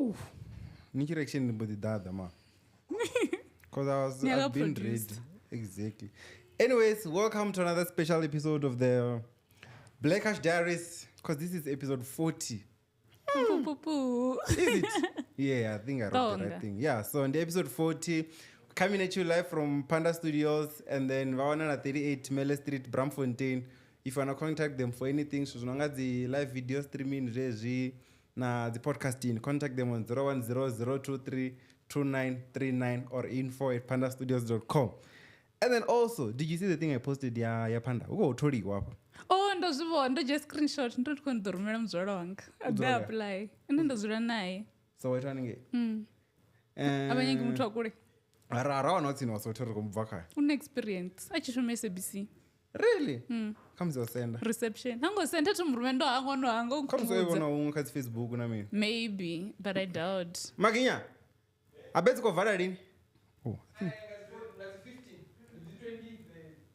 Woo! Nichirection about the dada, ma. Because I've been ready. Exactly. Anyways, welcome to another special episode of the Blackish Diaries. Because this is episode 40. Is it? Yeah, I think I wrote the right thing. Yeah, so on the episode 40, coming at you live from Panda Studios and then Vawana 38 Mele Street, Bramfontein. If you want to contact them for anything, so long as the live video streaming, the podcasting, contact them on 010-023-2939 or info@pandastudios.com. And then also, did you see the thing I posted? Yeah, Panda. Oh, Tori, wapa. Oh, ndo just screenshot. Ndo tukondorumira mzwara wanga. Abe apply. Ndo ndozura naye. So we're turning it. Abanyengi mtu akure. Ara not in wasotori kumvaka. Una experience. Achishome SBC. Really? Comes your sender. Reception. Hango senda tumurume ndo hango no hango. Comes your one on Facebook na mimi. Maybe, but I doubt. Maginya. Abetiko go valid. Oh.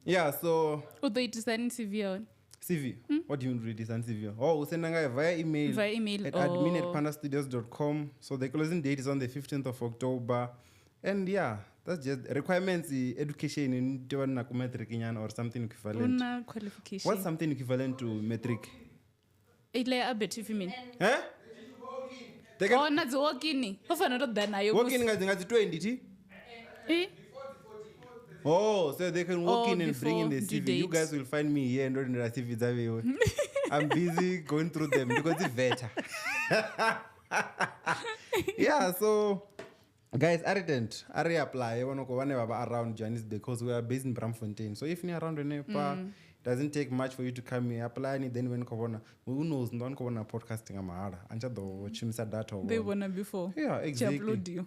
Yeah, so Udo design CV on. CV. What do you mean redesign CV? Oh, send via email. Via email at admin@pandastudios.com. So the closing date is on the 15th of October. And yeah, that's just requirements. Education in metric or something equivalent. Una qualification. What's something equivalent to metric? Ile abet if you mean. Eh? Oh, nazi walking. Ofana ndo dana yo. Walking ngazi 20 Eh? Oh, so they can walk in and before bring in the due CV. date. You guys will find me here and not in the CV. I'm busy going through them because it's better. Yeah, so guys, I reapply. I want to go whenever around Johannesburg because we are based in Bramfontein. So if you're around Nepa, it doesn't take much for you to come here. Apply and then when corona, who knows? Don't go on podcasting. I'm hard. Anja do chimsa data. They wanna before. Yeah, exactly. Upload you.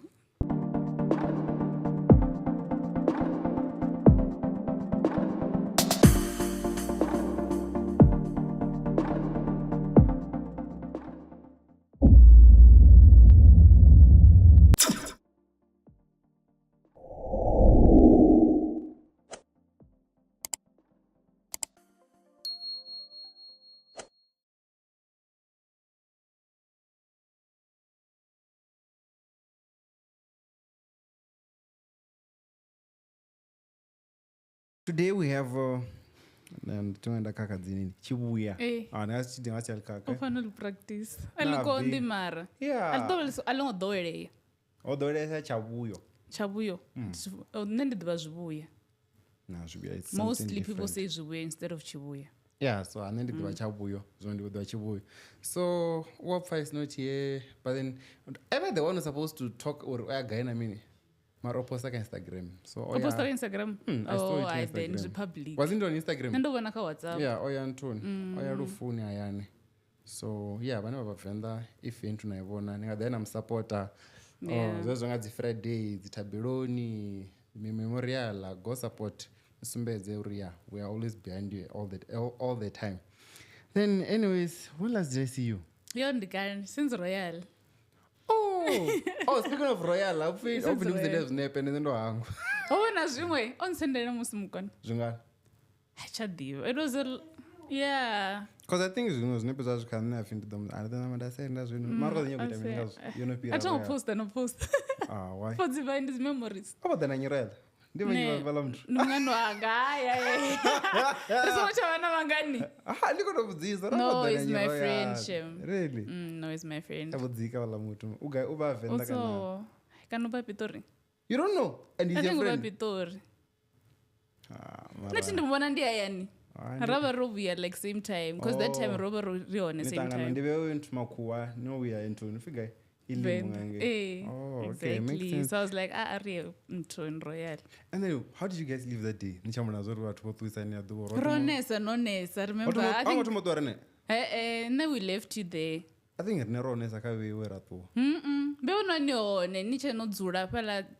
Today we have tunaenda Makhadzi nini chibuya nasi kaka final practice aliko ndi mara alongo doere odore chabuyo nende diva zvibuya zvibuya it's mostly people say zvibuya instead of chibuya. Yeah, so anende diva chabuyo diva chibuyo. So what is not here, but then am I the one who's supposed to talk or guy na mini Maro posta Instagram. So posta Instagram. I then public. Wasn't on Instagram. Nendo wana ka WhatsApp. Yeah, oya Antoni. Oya rufuni ayane. So yeah, bana baba Venda if into naibona ninga then I'm supporter. Zozo ngazi Friday, zitabironi, memorial, go support Sumbeze uriya. We are always behind you all the time. Then anyways, when last did I see you? You're on the gun since Royal. Speaking of Royal, I've been opening the devs nap and then no. Oh, na zwimwe on Sunday na musumukon. Zunga. Chadiyo. It was yeah. Because I think it's was never such can I think them. I don't know what I say. That's when Marco the vitamin you know. I don't post. Why? For the find his memories. How about the Nanyurel? Nungano agaya. So much wana mangani. No, it's my friend. Really? No, it's my friend. Abuzika wala mutu. Uba Venda kana. Also, kanuba Pitori. You don't know, and he's your friend. Pitori. Nothing to one and yani. Rubber Robi at like same time because that time Rubber Robi on the same time. We went to Makua. No, we are into figure. Okay. Makes sense. So I was like, in Royal. And then, how did you guys leave that day? Ronesa, remember? I think then we left you there. I think Ronesa we were at all.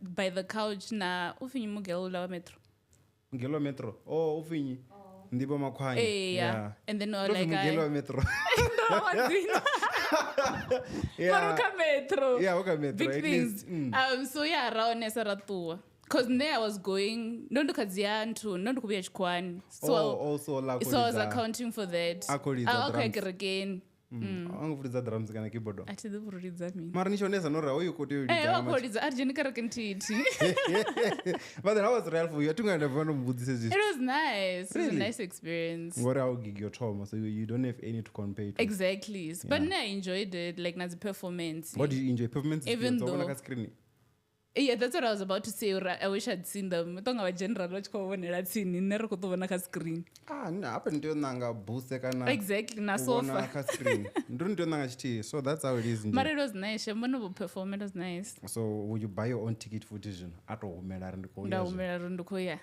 By the couch na ufinyi mugelo metro. Mugelo metro. Oh, ufinyi. Ndipo makwani. Yeah. And then like Mugelo metro. Maruka metro. Yeah, okay, metro. Big things. So yeah, Ronesa ratua. Because there I was going, don't So I was accounting for that. Okay, again. angofudidza drums kana keyboard atidzipururidza mini mara nishonesa norra uyukote wakoridza arjenikarakentiti. but then how was real for you atingandavanobudise It was nice. It was a nice experience. ngori augig yothoma so you don't have any to compare to. Exactly. But I enjoyed it, like nazi performance. What did you enjoy? Performance? Even though screen. Yeah, that's what I was about to say. I wish I'd seen them. Tonga wa general vachikoonera tsini nero kutovona ka screen. Apa ndio nanga boost kana. Exactly, na sofa. Ka screen. Ndio nanga chiti. So that's how it is. But it was nice. Shembono perform, it was nice. So would you buy your own ticket for vision? Ato umela ndiko. Umela ndiko ya.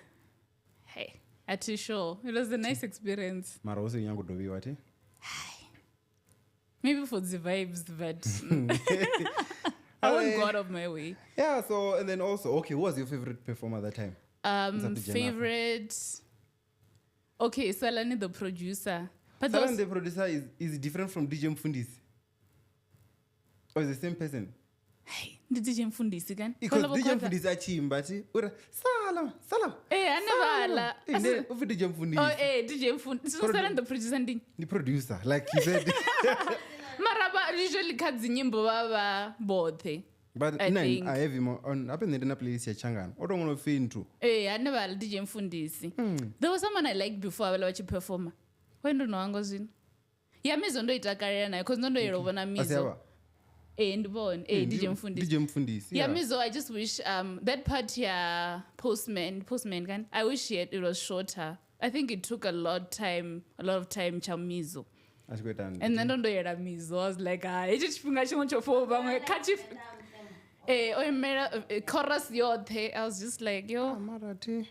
Hey, ati sure. It was a nice experience. Mara ose nyango dobi wati? Maybe for the vibes, but I won't go out of my way. Yeah, so, and then also, okay, who was your favorite performer at that time? Favorite... Okay, Salani the producer. But Salani the producer is different from DJ Mfundisi? Or is the same person? Hey, the DJ Mfundisi again? Because DJ Mfundisi achimbati, ura, salam. I never ala. Over DJ Mfundisi. Oh, DJ Mfundisi. So Salani the producer ndi? The producer, like you said. Maraba usually kadzi nyimbo baba bothe. But I have him on up in the playlist ya Changan. I don't want to fit into. I never had DJ Mfundisi. There was someone I liked before I watch a performer. When do no angozin? Yeah, mizo ndo itakaria na because ndo yerovona mizo. And born DJ Mfundisi. DJ Mfundisi. Yeah, mizo I just wish that part here postman kan. I wish it was shorter. I think it took a lot of time chamizo. And then ndo yera mizo. I was like, echichifunga chimwe chofo bamwe kachif chorus yothe. I was just like, yo. Marati.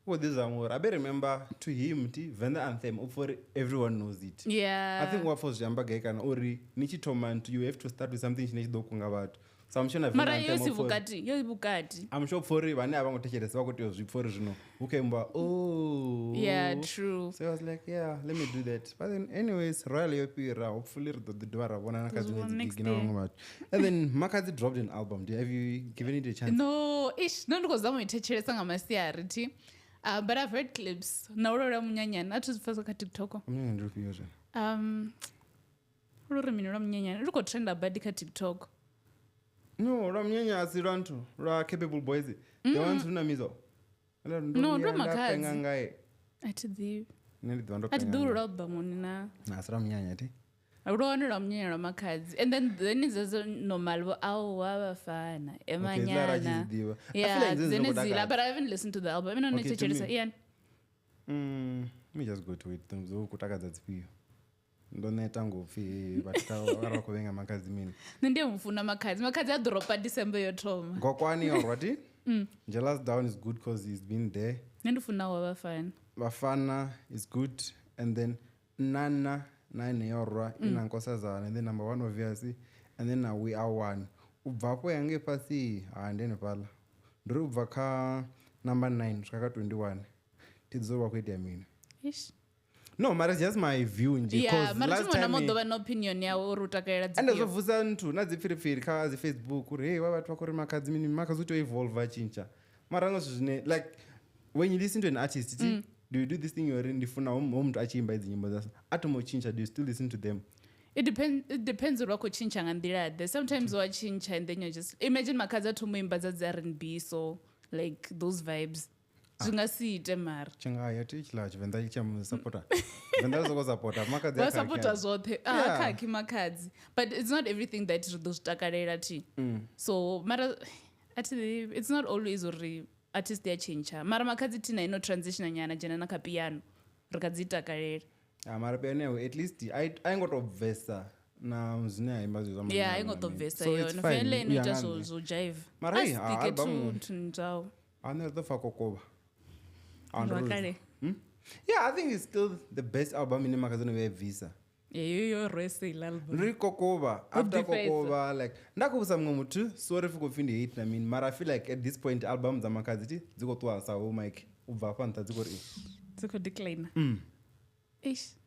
Well, this is more. I remember to him, Venda anthem, for everyone knows it. Yeah. I think what was Jamba Gekan Ori, Nichi Toman, you have to start with something she talking about. So I'm sure Venda anthem. I'm sure for it, when I want to take it, so it was before you know. Okay, oh. Yeah, true. So I was like, yeah, let me do that. But then, anyways, Royal hopefully the Dwara one and then Makhadzi dropped an album. Have you given it a chance? No, not because I'm going to take it. But I've heard clips. Naurora munyanya. That was first on TikTok. Rora minora munyanya. Ruko trend abadi ka TikTok. No, Ramnyanya asirantu. Ra capable boys. The ones who namizo. No, ndo Makhadzi. Ati do roba monina. Na Ramnyanya ti. Rona Ramnyanya Makhadzi. And then is also normal. Au waba fana. Emanyana. Yeah, Zenezila. But I haven't listened to the album. I don't need to check it. Ian. Let me just go to it. Kutaka that's for you. Ndoneta ngofi batka kuvenga Makhadzi mini. Ndiye mfuna Makhadzi. Makhadzi adropa December yotoma. Ngokwani already? Jealous Down is good because he's been there. Ndifuna wabafana. Bafana is good, and then Nana yorwa inankosazana, and then number 1 obviously, and then now we are one. Ubvapo yange pasi andene pala. Ndiri ubva ka number 9 kusvika 21. Tidzorwa kuita mina. Ish. No, but it's just my view nje. Yeah, last time an opinion yawo urutakaira dzipio. And azobvusa ntu nadzifirifiri ka Facebook uri hey watu vakori Makhadzi mini makazoto evolve achincha. Mara ngozvine like when you listen to an artist, do you do this thing you're ndifuna umuntu achimba idzi nyimbo zaso. Atomochincha, do you still listen to them? It depends on wako chincha ngandira. Sometimes wachincha and then you just imagine Makhadzi atomuimba za R&B, so like those vibes. Zvingasiite mari. Chingaya tichila Venda ichamusupporta. Venda zokosupporta Makhadzi akaki. Supporta zothe. Akaki Makhadzi. But it's not everything that ndozvitakarira ti. So mara it's not always uri artist they change. Mara Makhadzi tina ino transition nyana jena na kapiano. Rikadzitakarira. Mara piano at least I got obvesa. Na mzine imbazo zama. Yeah, I got obvesa yo. Nofele ino just jive. Mara album tunzao. Another fakokoba. Yeah, I think it's still the best album in Makhadzi we visa. Yeah, you wrestle album. Rikokoba after Kokoba like ndakubusa mngomutu sorry for kufindi hate I mean, but I feel like at this point albums za Makhadzi ziko twa sawo mic ubva panta ziko decline. Ish.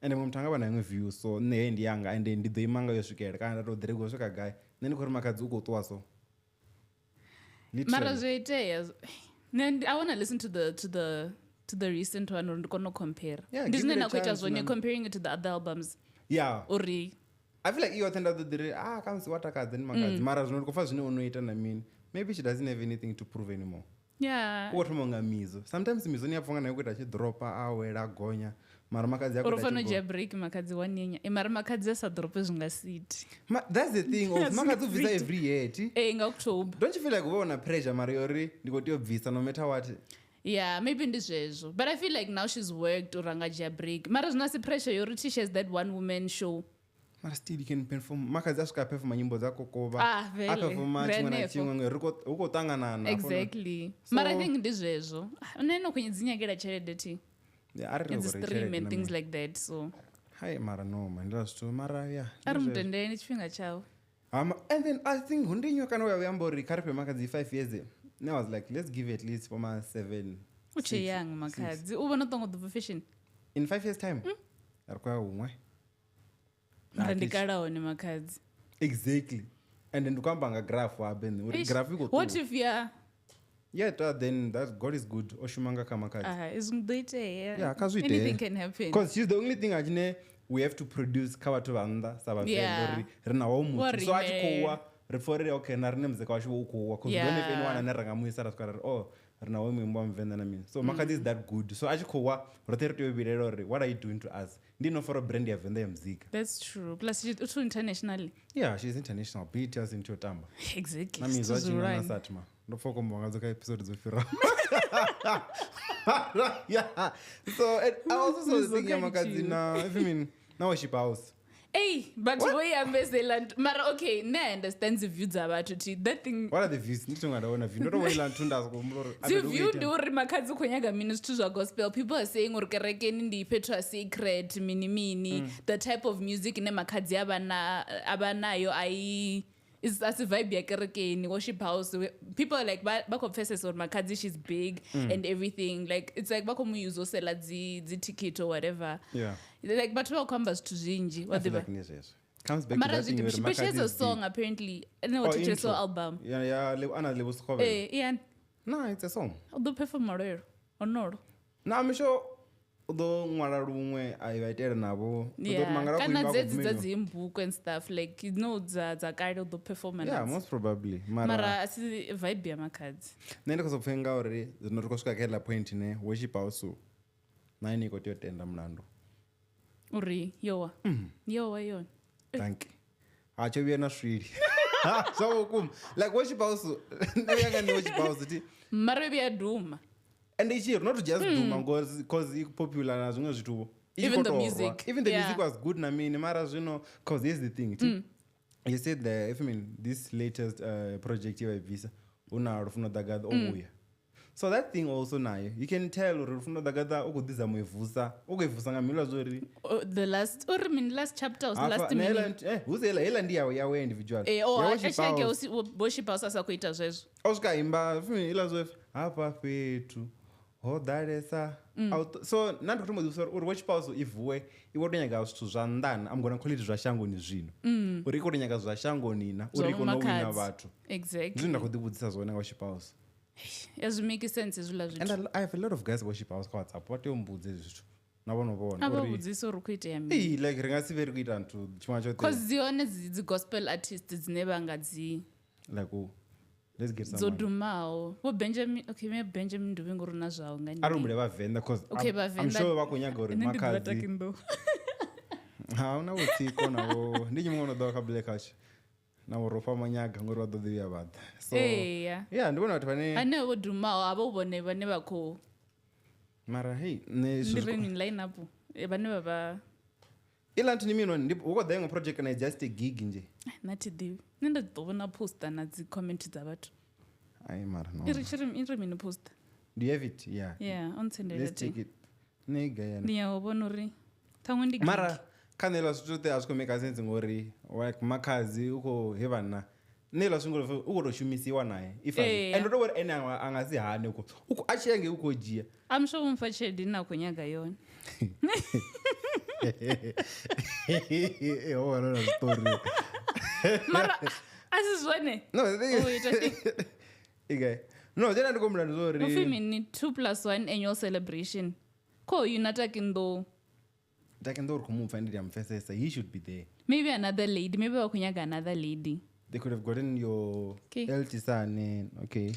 And mumtanga bana ngwe view so ne ndi yanga and ndi the manga yosvikela kana to dirego swika guy nene kuri Makhadzi uko twa so. Mara zoite I want to listen to the recent one and compare. Yeah, Disney na kuita zonye comparing it to the other albums. Yeah. Uri I feel like you attend the dire comes what a then Makhadzi mara zvino kufa zvine unoita na mini maybe she doesn't have anything to prove anymore. Yeah. What monga mizo sometimes mizo ni yafunga nayo kuita chidropa awela gonya mara Makhadzi yako urofano jabrek Makhadzi wanyenya mara Makhadzi asa drop zvingasithi. That's the thing of Makhadzi visa every year nga October. Don't you feel like una pressure mara yori ndikoti visa no matter what? Yeah, maybe ndizvezvo. But I feel like now she's worked uranga jabrek mara zvina si pressure yori she has that one woman show. Mara still you can perform. Makhadzi asika perform nyimbo dzako kova. Perform chimwe na chimwe uko tangana. Exactly. Mara I think ndizvezvo. Unaenda kunyidzinyakira chelede ti. Yeah, it's stream and things like that, so. Hi, mara no, man. That's true. Mara, yeah. Arumtendeni chifhinga chavo. And then I think hundinyo kana uyambori karpe Makhadzi 5 years. Now I was like, let's give it at least for my 7. Uche young Makhadzi. Ubona tongo the profession. In 5 years time. Arikwa umwe. Ndikala one Makhadzi. Exactly. And then ukambanga graph waben. Graph iko. What if you Yeah, then that God is good. Oshumanga Makhadzi. Yeah, anything can happen. Because she's the only thing ajine we have to produce cover to vanda sabafendo rina womu. So achikowa referre okay na rine mzeka washo ukowa because don't even anyone anaranga muisa raskara rina womu mbwa mvenda na mimi. So Makhadzi is that good. So achikowa roterete webirero what are you doing to us? Ndino for a brand ya Venda ya mzika. That's true. Plus she's also internationally. Yeah, she's international. Beat us into tamba. Exactly. Na mimi zochi na satma. Ndofoko mwangazo ka episode zofira. Yeah. So I also thinking Makhadzi na I mean now worship house. Hey, but we are Mezeland. Mara okay, I understand the views about it. That thing. What are the views? Ndingaona view. Ndo wailand tunda zkomloro. The view do Makhadzi konyaga ministry of gospel. People are saying or kerekeni ndi Petra secret mini. The type of music ne Makhadzi abanayo ai is as a vibe ya kerekeni worship house. People are like back confesses or Makhadzi she's big and everything. Like it's like bako muyuzo sela the ticket or whatever. Yeah. Like but well comes to zinji whatever. Yes. Comes back to that thing where Makhadzi has a song apparently. I know what it's an album. Yeah, ana lebo skove. Yeah. No, it's a song. Do perform or no? No, I'm sure do ngwala rumwe aivaitera nabo. Yeah. Kana dzimbuku and stuff like you know the kind of the performance. Yeah, most probably. Mara asi vibe ya Makhadzi. Nenda kuzopfenga uri zvinotosvika kela point ne worship house. Naini koti yotenda mlando. Uri yowa yon. Thank you. Acho viena swiri. So kum like worship house. Nayanga ni worship house ti. Mara be duma. And it's here not just duma because it's popular na zvimwe zvitu. Even the music. Even the music was good na mini mara zvino because here's the thing. You said this latest project you visa una rufuna dagada obuya. So that thing also nayo you can tell rufuna dagada ukudiza muivusa ukuivusa ngamilo zori the last chapter was the last minute uzela hela ndiya yawe individual actually worship house asa kuita zvezvo osika imba ila zwe hapa petu hodalesa so nandi kuti mudiso uri worship house ivuwe iwotonyaga zvithu zvandani I'm going to call it zvashangoni zvino uri kotonyaga zvashangoni na uri konowina vatu exactly ndinda kudibudzisa zvona worship house. As make sense zvula zvitu. And I have a lot of guys worship house kwa WhatsApp what yombudze zvitu navonobona ababudziso uri kuita yami like ringasiveri kuita ntu chimwa chote because zione the gospel artists dzinevangadzi like let's get some zodumao wo Benjamin okay me Benjamin nduvinguru na zvawo ngani arumule va Venda because I'm sure vakonyaga uri Makhadzi hauna utsiko nawo ndichimwono doka black ash nawo rofa manyaga ngori vadodivya vada so yeah ndibona kuti pane ane wodumao abo bone vane vako mara hey ndiveni line up vane baba ila ntini mino ukodhenga project na just a gig nje nati divi nenda dovona poster na dzi comment dza vatu ai mara no iri mini poster do you have it yeah on sendela let's take it nega yana niya ubona uri thamwe ndi mara kanela zvitote azviko make sense ngori like Makhadzi uko heaven nela swingolo uko roshumisiwa naye if and don't worry any angazihane uko achiyenge uko jia I'm sure umfachedi na kunyaga yona oh no story mara asizwane no okay no tena ndikomlando zori ufimi ni 2+1 annual celebration ko unata kindo he should be there. Maybe another lady. Maybe wakunyaga another lady. They could have gotten your eldest son. Okay.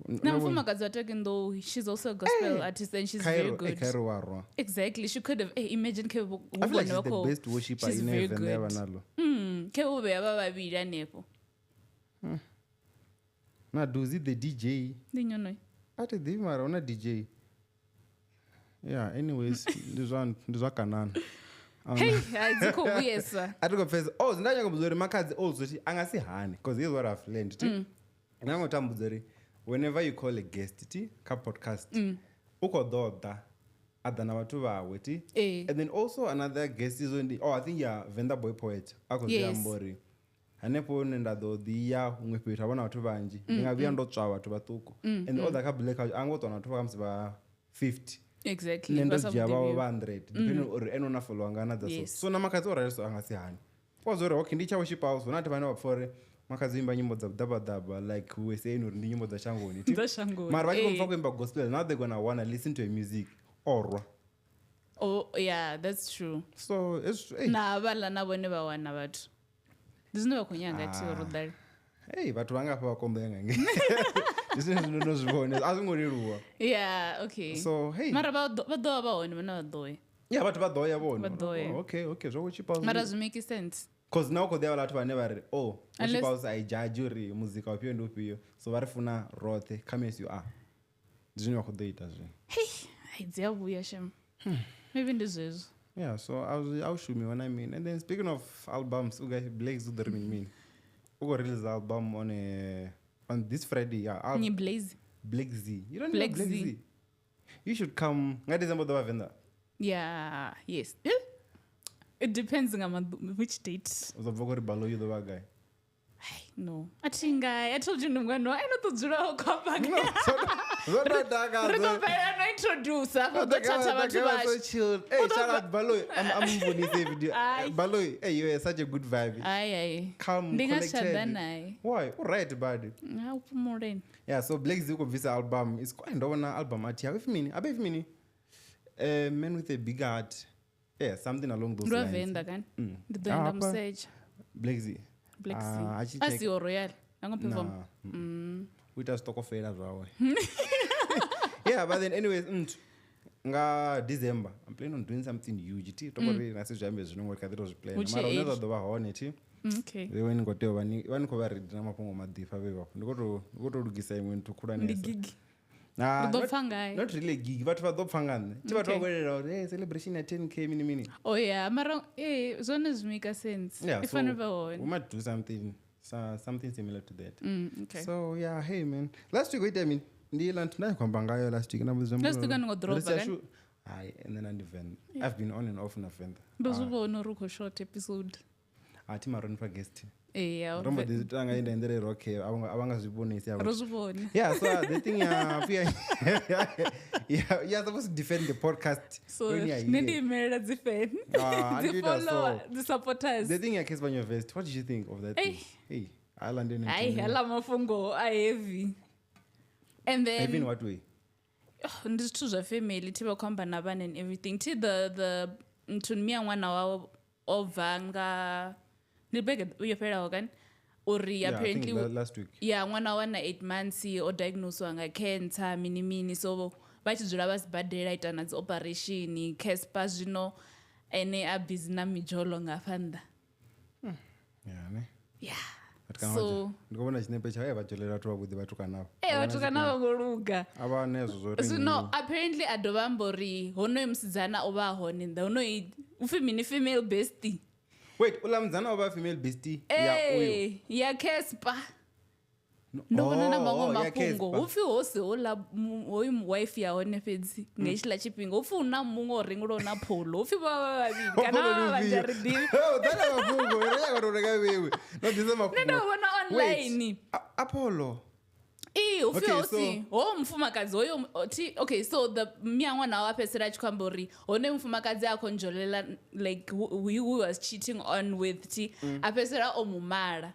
Now, Makhadzi taken though, she's also a gospel artist and she's very good. Exactly. She could have. Imagine. I feel like she's the best worshipper in heaven. Now, does it the DJ? Ate Dimara on a DJ. Yeah, anyways, this one Kanan. Hey, it's cool, yes. I took a face. Oh, now you're going to Makhadzi also. I'm going to say honey, because here's what I've learned. And I'm going to whenever you call a guest, podcast, uko doda, adana watu waweti. And then also another guest is on the, I think Venda boy poet. Ako ambori. Hanepo nenda do diya ungepita wana watu banji. Ngavia ndo chawa watu batuko. And the other kabuleka ango tona watu wamsi ba 50. Exactly. Nendo jaba 100. Depending on eno na follow angana daso. So na Makhadzi ora so angasi hani. Pozore okay ndicha worship house unati bana wafore. Makhadzi imba nyimbo za daba like we say no nyimbo za shangoni. Za shangoni. Mara baki kumfaka imba gospel. Now they're gonna wanna listen to a music or. Oh yeah, that's true. So it's na abala na bone ba wana bathu. There's no kunyanga ti orudari. Hey, bathu vanga pa kombenga nge. This is no zvone. Azingoriruwa. Yeah, okay. So hey. Mara ba one bana doy. Yeah, bathu badoya bona. Badoya. Okay, so which pause. Mara does make sense. Cause now ko there vatu never which pause I judge uri muzika wapio ndopiyo. So varifuna rote come as you are. Dizino ko data zwe. Hey, idea buya shem. Maybe this is. Yeah, so I'll show me what I mean. And then speaking of albums, uga Blaze do mean. Uga release album on this Friday. Yeah, Blaze. Blaze. You don't know Blaze. You should come. Ngadi December the Venda. Yeah, yes. It depends on which date. Was a vocal balo you the guy. No. I told you no. I know to zero come back. No, introduce. So chill. Hey, shout out Baloy. I'm going to say video. Baloy, hey, you are such a good vibe. Aye. Come collected. Why? All right, buddy. Yeah, so Blake's Visa album is quite an album. With me. Men with a big heart. Yeah, something along those lines. Venda kan? The Venda message. Blake's. As your royal. I'm going to perform. We just talk of it as well. Yeah, but then anyways, nga December, I'm planning on doing something huge. Tokori nasi jambe zvinongo kadiro plan. Mara unaweza doba haone ti. Okay. Wewe ngotewa wani ko bari na mapongo madifa beba. Ndiko rugisa imwe ntukura nesa. Gig. Not really gig, but for dopfangana. Tiba togwerera, hey, celebration at 10k mini. Oh yeah, mara zones make sense. Yeah, if I never won. We might do something similar to that. Okay. So yeah, hey man. Last week I mean Ndiland tonight kwambanga last week na muzombo. Last week ngo drop again. Aye, and then event. I've been on and off na Venda. Bezubo no ruko short episode. Ati maron for guest. Yeah. Rombo dizitanga inde ndere rock abanga zibone isi abo. Rozubone. Yeah, so the thing you're supposed to defend the podcast. So Nindi made defend. The follow the supporters. The thing Cassper Nyovest, what did you think of that thing? Hey, Ireland and ala mafungo heavy. And then heavy in what way? This too a family tiba kwamba nabane and everything. Ti the mtunmia mwana wao ovanga nibega uyapera organ uri apparently last week. Yeah, mwana wana 8 months or diagnosed wanga cancer mini so bathi dzula basibadela itana dzi operation Cassper zvino ene a business mijolo ngafanda. Yeah, ne? Yeah. So ndikubona chinepe chaya bajolera twa kuti batukana. Batukana ngoluga. Aba nezo zori. So no, apparently adobambori hono imsidzana oba hone hono female bestie. Wait, ulamzana oba female bestie ya uyo. Ya Cassper. Ndobona nabango mapungo. Ufi hose ola oyi wife ya hone fedzi. Ngeshila chipingo. Ufi una mungo ringulo na polo. Ufi baba kana banjaridi. Oh, dala mapungo. Era yakaroreka wewe. No dize mapungo. Nenda wana online. Apollo. Ufi hosi. Mfumakazi oyo okay, so the miangwa na wapesera chikambori. One mfumakazi akonjolela like who was cheating on with apesera omumara.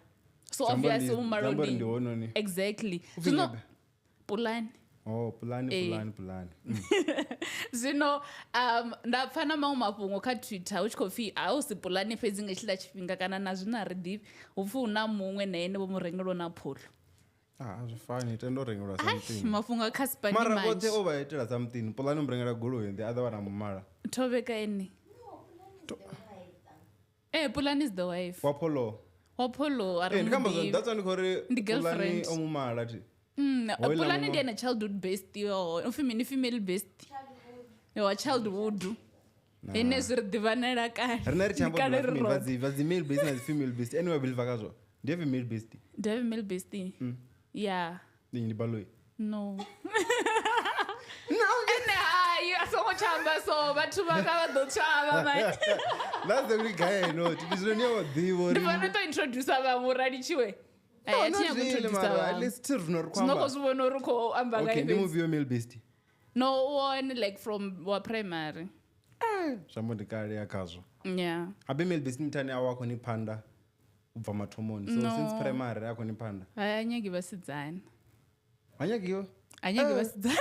So obviously umaroni. Exactly. So no Pulani. Pulani. Zvino ndapfa namamwe mafhungo kha Twitter hu tshi khou pfi hausi pulani fhedzi nga tshila tshifhinga kana na zwino a ri ḓivhi hu pfi hu na muṅwe na ene vho mu rengelwa na pholo. Zwifani tendo rengelwa something. Mafhungo a Cassper Nyovest. Mara vhoṱhe o vha itela something. Pulani umrengela goloi the other one amumala. Thobeka ene. Pulani is the wife. Wapolo a ri muḓivhi. That's one khori Pulani omumala thi. Pulani ndi ene childhood bestie ufimini female bestie. Yo childhood. Ene zwi ri ḓivanela kale. Rina ri chambo vadzi male bestie na female bestie. Anyway believe kazwo. Do you have a male bestie? Do you have a male bestie? Yeah. Ni baloi. No. Ene hayi asongo chamba so bathu vaka do chava man. That's the only guy I know. Tizwo ni wa ḓivho ri. Ndifana to introduce vamwe radi chiwe. At least rino ri kwamba. Snoko zvibona uri kho amba ngai. Okay, ndi movie male bestie. No one like from wa primary. Zvamo ndikale yakazvo. Yeah. Abe male bestie mtani awako ni panda ubva matomoni. So since primary yako ni panda. Anyagi vasidzana. Anyagiyo? Anyagi vasidzana.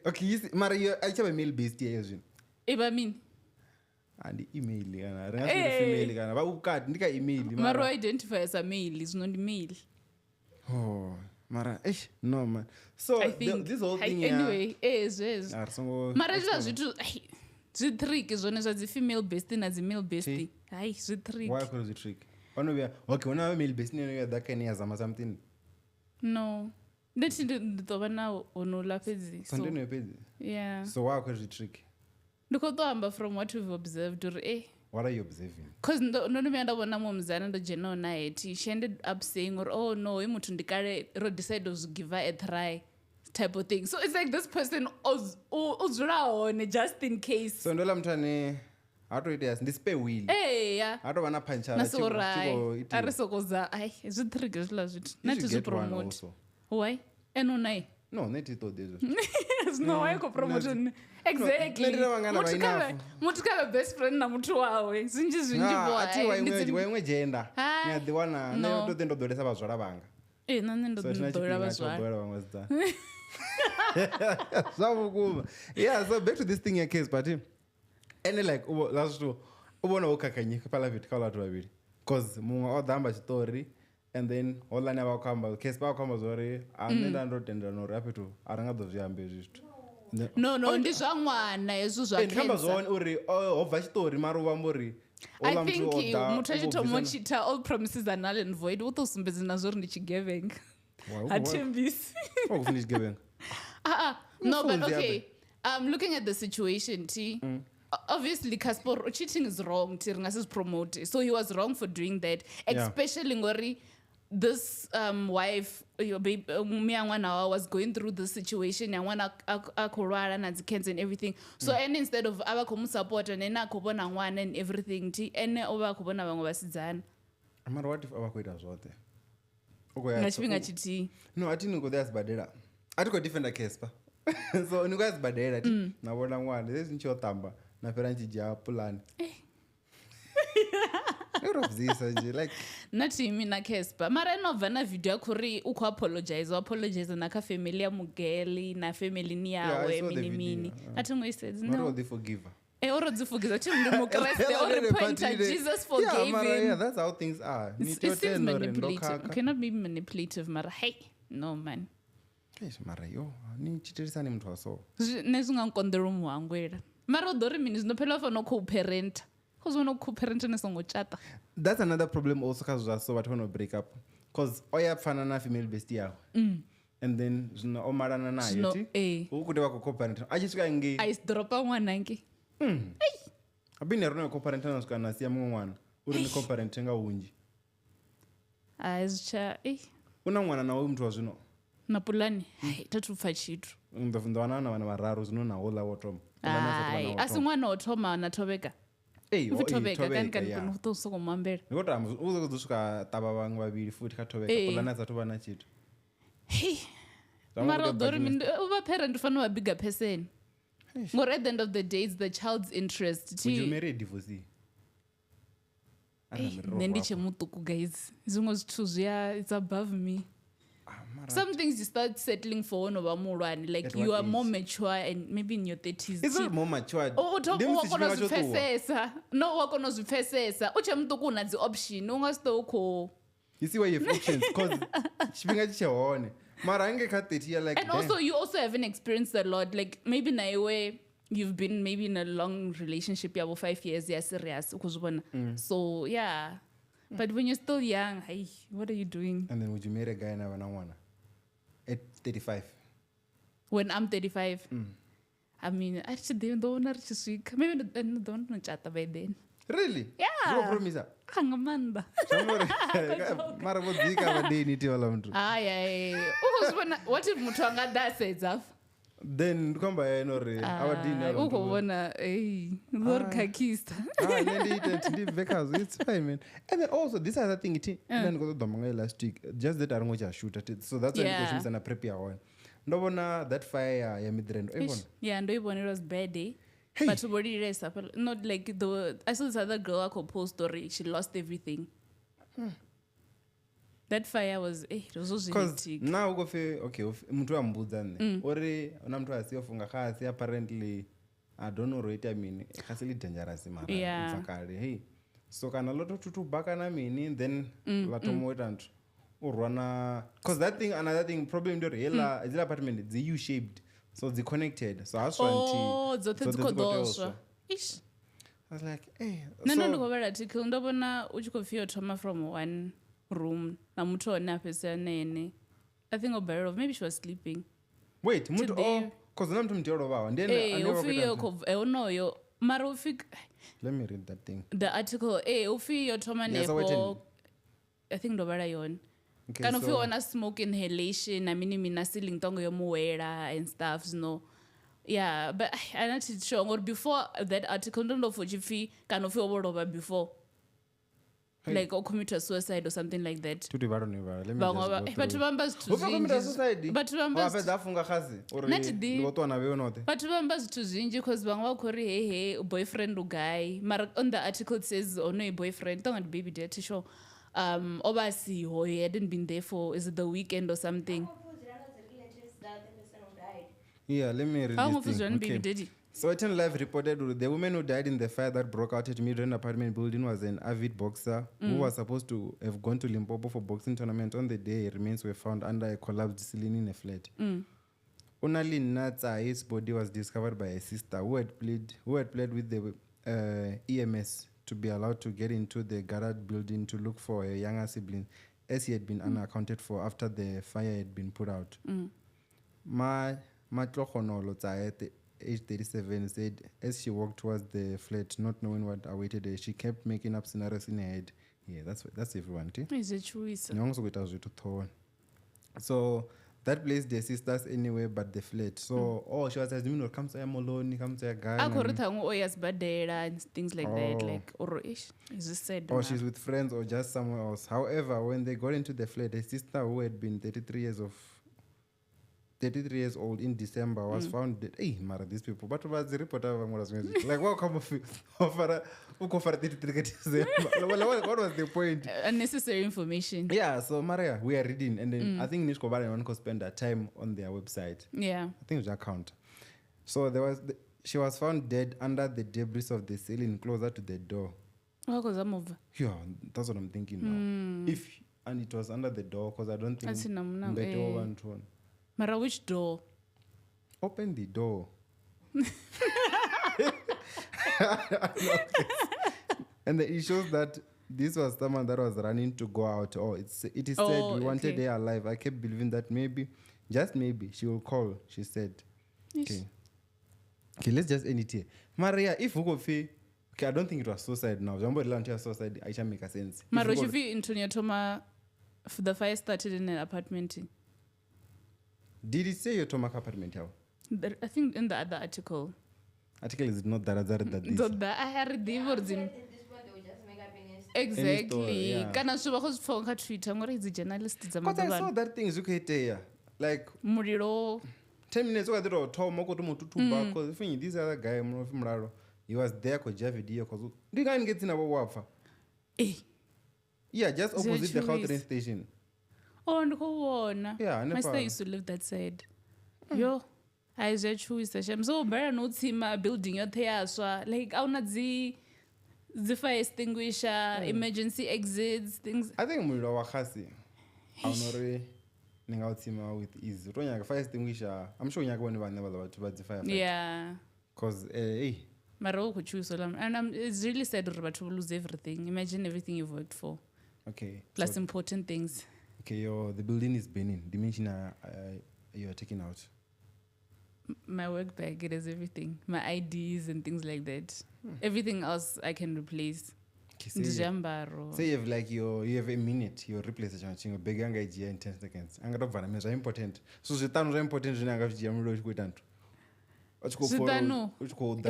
Okay, you see, mara yo aichaba male bestie yazvino. Eba mini? Andi email kana ringa female kana va ukati ndika email mara identify as a male is not male. Mara no man. So this whole thing anyway mara zvazvitu zvi trick zvone zva dzi female bestie na dzi male bestie hai zvi trick. Why could it trick? Onovia okay una male bestie no that can yazama something. No. Ndeti nditova nawo onola fedzi. So ndino fedzi. Yeah. So why could it trick? Ndikotoamba from what we've observed or what are you observing? Because ndonomira ndavona mumuzana ndojena naye she ended up saying or oh no imuthu ndikale ro decide to give her a try type of thing. So it's like this person uzula hone just in case. So ndola mthane atoite yasi ndisipe wheel. Yeah. Atova na punch ara chiko iti. Ari sokoza ai zvitrigger zvila zvitu. Nati zvipromote. Why? Enonai. No, neti to dezo. No way ko promotion. Exactly. Mutu kava best friend na mutu wawe. Zvinji boy. Ati waimwe gender. Nya diwana ne to tendo dolesa vazvara vanga. Nane ndo dolera vazvara. Zavukuma. Yeah, so back to this thing case but any like that's true. Ubona ukakanyika pala vitikala tu vaviri. Cause munga odamba story and then all ane vakamba case pa kwamba zori anenda ndotenda no rapitu aranga dozviambe zvitu. No ndi zva mwana hezvo zva cancer. Ndikamba zvone uri obva chitori maruva muri. I think muthu achitomochita all promises are null and void utosumbedza nazvo uri ndichigeveng. Atembisi. Wakufinish giving. No, but okay. Looking at the situation, obviously Cassper cheating is wrong. Ringasis promote. So he was wrong for doing that, especially ngori this wife Miyangwana was going through this situation Yangwana akorwara na cancer and everything. So and instead of aba support and ena kubona ngwana and everything ene oba kubona vamwe vasidzana. Amara what if abakuita zvote? Ngachipinga chiti. No, atini ngo that's badela. Atiko defender Cassper. So ni guys badela ti nabona ngwana lezi nchotamba na pera njija plan. Eurobzisa nje like nati mina Cassper mara enobva na video yakuri uku apologize na ka family ya mugeli na family ni yawe mini ati ngoisedzi no what they forgive oro dzifugiza ti ndi mukreste or repent Jesus forgave him. Yeah, that's how things are. It's manipulative. Cannot be manipulative mara hey no man. Mara yo ni chitirisani muthu waso nezingangikondera muhangwela mara udori mini zvinopela fano co-parent kuzona co-parent nesongochata. That's another problem also cause so vathu break up cause oyapfana na female bestie yawo and then zvino omarana nayo ti ukuti vako co-parent achisvika nge aisdropa mwana nge abine rona co-parent anasvika nasiya mumwe mwana uri ni co-parent nga unji aizcha una mwana nawo muthu wa zvino na pulani tatupfa chitu ndovana vana vararu zvinona hola wotoma asi mwana wotoma natoveka utoveka kanikani kutosokomwambera nekuti uzokuzosvika tava vamwe vaviri futi katoveka pulani asatova na chitu mara udhori uvaparent ufana a bigger person ngori at the end of the day it's the child's interest nendichemutuku guys zvimwe zvithu zviya it's above me. Some things you start settling for one over more one. Like you are more mature and maybe in your 30s. It's not more mature. Wakona zvipfesesa. No, wakona zvipfesesa. Uche mtu kuna zi option. Ungasto uko. You see why you have options? Because chipinga chichaone. Mara ange ka 30 year like. And also you also haven't experienced a lot. Like maybe na iwe you've been maybe in a long relationship for 5 years. Yeah, serious. So yeah. But when you're still young, hey, what are you doing? And then would you marry a guy and have an one? At 35. When I'm 35, I mean, actually, don't know to speak. Maybe don't know chat by then. Really? Yeah. No promise. Hangamanda. Mara bodika ba day niti wala mtu. What if Mutwanga that says off? Then kwamba enore our dinner. Uko bona Lorca kista. It's fine, man. And then also this other thing then go to Domanga last week. Just that I don't shoot at it. So that's why because she's prepare one. No bona that fire ya Midrand. Yeah, and it was bad day. Hey. But somebody raised up. Not like I saw this other girl who post story. She lost everything. That fire was it was so hectic. Now go okay mtu ambuzane ore ona mtu asiyofunga kasi apparently I don't know right I mean khasili dangerous mara mfakale hey so kana lot tutu baka na mini then latomo wetantu urwana cause that thing another thing problem ndo hela zile apartment zi U shaped so they connected so I was ish I was like hey no go very article ndobona uchikofio trauma from one room na mtu ona pesa nene I think of maybe she was sleeping wait mtu cause na mtu mtioro bawa ndiye ufiyo mara ufik let me read that thing the article ufiyo trauma nepo I think ndo bara yon kind of feel on smoke inhalation I mean mina ceiling tongo yo muera and stuff yeah but I'm not sure or before that article don't know for jifi kind of feel over before like or commit a suicide or something like that. Let me but remembers to zinji. But remembers afunga khazi or ngoto na wewe note. But remembers to zinji because bangwa kori hey boyfriend or guy. On the article it says oh no a boyfriend don't baby dad to show obviously oh he hadn't been there for is it the weekend or something. Yeah, let me read this thing. Baby Diddy. Certain Live reported the woman who died in the fire that broke out at Midrand apartment building was an avid boxer who was supposed to have gone to Limpopo for boxing tournament. On the day, remains were found under a collapsed ceiling in a flat. Onali Natsa, his body was discovered by a sister who had pled with the EMS to be allowed to get into the garage building to look for a younger sibling, as he had been unaccounted for after the fire had been put out. Matlokhonolo Tsaete, age 37, said as she walked towards the flat, not knowing what awaited her, she kept making up scenarios in her head. Yeah, that's everyone. Is it true? So that place the sisters anyway, but the flat. So she was assuming or comes to Moloni, comes to a guy. And things like that. Like or is this said? Or she's with friends or just somewhere else. However, when they got into the flat, the sister who had been 33 years old in December was found dead. Hey, Mara, these people. But was the reporter like what come of offer 33 years? What was the point? Unnecessary information. Yeah, so Maria, we are reading and then I think Nishko Bar and one could spend that time on their website. Yeah. I think it was their account. So she was found dead under the debris of the ceiling closer to the door. What was that move? Yeah, that's what I'm thinking now. And it was under the door because I don't think it's Mara, which door? Open the door. And it shows that this was someone that was running to go out. It is said we wanted her alive. I kept believing that maybe, just maybe, she will call, she said. Okay, let's just end it here. Maria, if we go I don't think it was suicide now. Somebody learned suicide, I shall make a sense. Mara, if you in Tonyatoma, the fire started in an apartment. Did it say your Tomak apartment? I think in the other article. Article is not that I heard the words in. Exactly. Kana shuba khos phone ka Twitter ngore is journalist za mababa. Because I saw that thing zukete like Muriro 10 minutes ago I thought Tom moko to mututuba because this other guy Muraro he was there ko ja video cause the guy gets in about wafa. Yeah, just opposite the Gauteng station. Oh, ndikuona. Yeah, My sister used to live that side. Yo, I just choose the shame. So, better not see my building your theatre. Like, I want the fire extinguisher, emergency exits, things. I think mulilo wa khasi. Aunore ningautsima with ease. Utonya fire extinguisher. I'm sure unyaka wani vaneva to the fire. Yeah. Cause hey. Maro could choose and it's really sad to lose everything. Imagine everything you've worked for. Okay. Plus so, important things. Okay, the building is burning. Dimension you are taking out. My work bag, it has everything. My IDs and things like that. Everything else I can replace. Okay, say you have like you have a minute, you replace the change bag in 10 seconds. Angadovana is important. So the time is important in Angavji.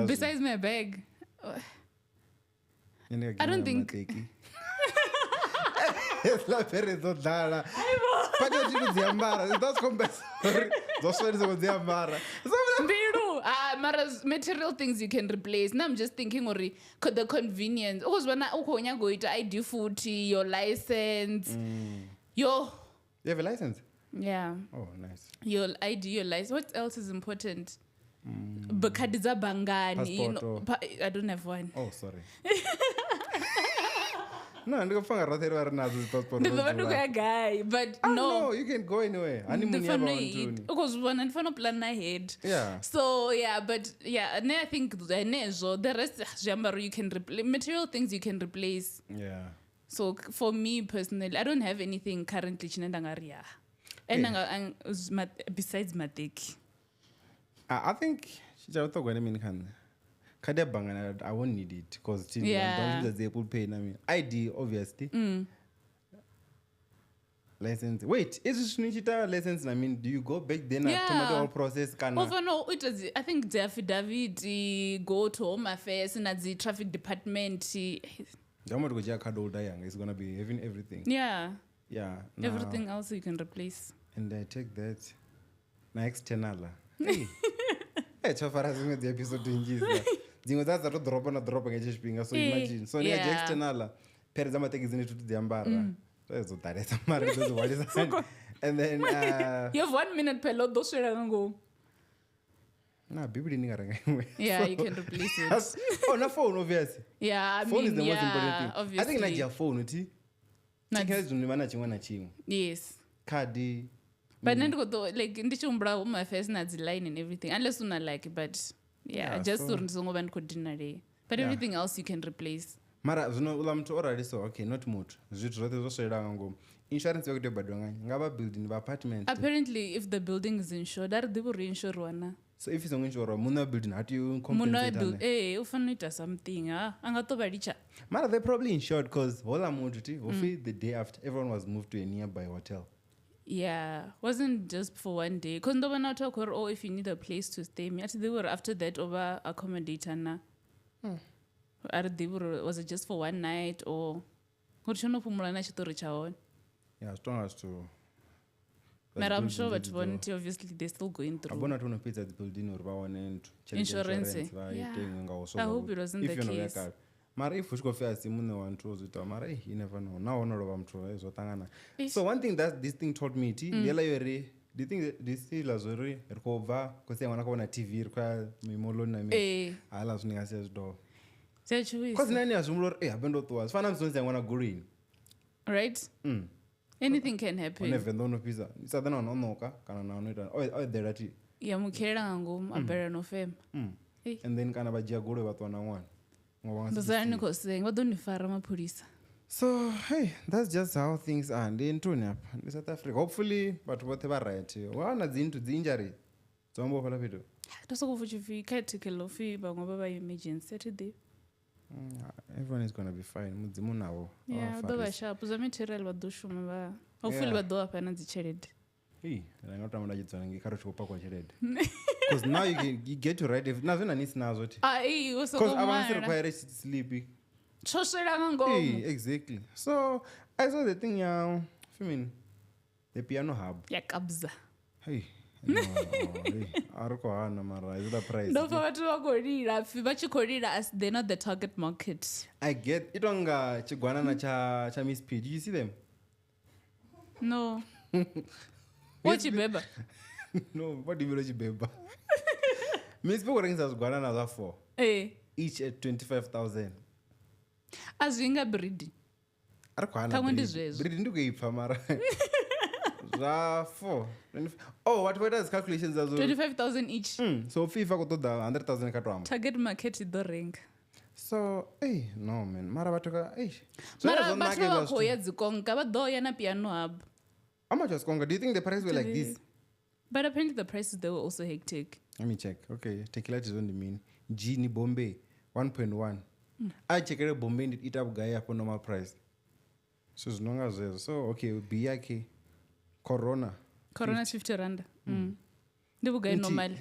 Besides my bag. I don't think. La pereza dala. Pode te dizer das compensar. Dos férias vou dizer amara. Material things you can replace. Now I'm just thinking the convenience. Because when I go to ID footy, your license. You have a license? Yeah. Oh, nice. Your ID, your license. What else is important? Bakadiza bangani. I don't have one. Oh, sorry. No, I'm going to passport. Guy, but no, you can go anywhere. Because one and fun plan ahead. Yeah. So yeah, but yeah, and I think the rest you can replace material things you can replace. Yeah. So for me personally, I don't have anything currently chinendangaria. And besides Mateki. I think I won't need it because they will pay. ID obviously. License. Wait, is it license? I mean, do you go back then to the whole process? No, it was. I think the affidavit go to Home Affairs and at the traffic department. It's gonna be having everything. Yeah. Yeah. Everything else you can replace. And I take that. Na external. Hey. Hey, chofara zinge the episode ingiza. Zingo zaza to drop na drop ngechipinga so imagine. So ni external. Pere zama take zini to the ambara. So taresa mara so what is that? And then you have 1 minute per lot those go. Nah, baby didn't get yeah, you can replace it. Oh, na phone obviously. Yeah, phone is the most important thing. Obviously. I think like your phone, yes. Cardi. But then go to like ndichumbra Home Affairs na line and everything. Unless una like, but yeah just so ngoba coordinate. But everything else you can replace. Mara zino ulamtu already so okay, not much. Zithu zote zoshela ngom. Insurance yokude badwanga. Ngaba building ba apartment. Apparently if the building is insured, are they will reinsure one. So if it's insured, muna building how do you compensate? Muna build ufanita something angatobadicha. Mara they probably insured because whole the day after everyone was moved to a nearby hotel. Yeah, wasn't just for one day. Because no one talk or if you need a place to stay. They were after that over accommodator na. Was it just for one night or? Yeah, as long as to. But I'm sure but obviously they're still going through. Abona to pizza the building or insurance. Yeah. I hope it wasn't the case. Mara if ushko fair simune wantu zita mara you never know. Now honor of mtu ezotangana. So one thing that this thing taught me ndela yore the thing this is lazori recover because I wanna TV kwa mimolo na me. Ala suninga says do. Because nani asumlo abendo to us. Fana msonzi ngwana green. Right? Anything can happen. Never no pizza. It's other no noka kana na onita. Oh there ati. Ya mukera ngum abera no fem. And then kana bajia gore watu na one. So hey, that's just how things are in South Africa. Hopefully, but whatever right. One is into the injury. Sombo for video. Everyone is gonna be fine. Yeah, though sharp. Material hopefully hey, because now you get to write if nothing needs now. Because I want to require sleepy. Hey, exactly. So I saw the thing now. The piano hub. Yakabza. Hey. No, Mara, is the price? No, but they're not the target market. I get it on Chiguana cha Miss P. Do you see them? No. Ochibeba. No, what do you mean ochibeba? Means people rings as guanana za 4. Each at 25,000. Azvinga breed. Kamwe ndizvezvo. Breed ndikuipfa mara. Za 4. Oh, what does calculations as 25,000 each. So FIFA kutoda 100,000 katwama. Target market idorenga. So, no man. Mara batoka, Mara batoka koya dzikonga badoya na piano hub. How much was Conga? Do you think the prices were like this? But apparently the prices, they were also hectic. Let me check. Okay, tequila is on the mean. G ni Bombay, 1.1. I check it Bombay and eat up guy up on normal price. So as long as there's... So, okay, Biyaki, Corona. Corona 50 rand. They will get normal.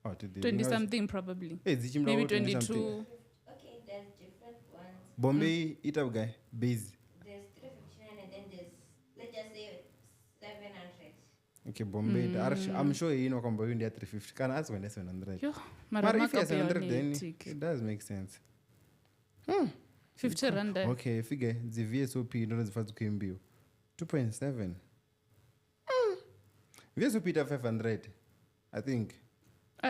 20-something probably. Maybe 22. Okay, there's different ones. Bombay eat up guy, base. There's 359 and then there's, let's just say, 700. Okay, Bombay. I'm sure you know Bombay India 350. Can I ask when 700? Yo, But if you're 700, then it does make sense. 50 rand. Okay, figure the VSOP not as fast to KMBU. 2.7. VSOP to 500. I think.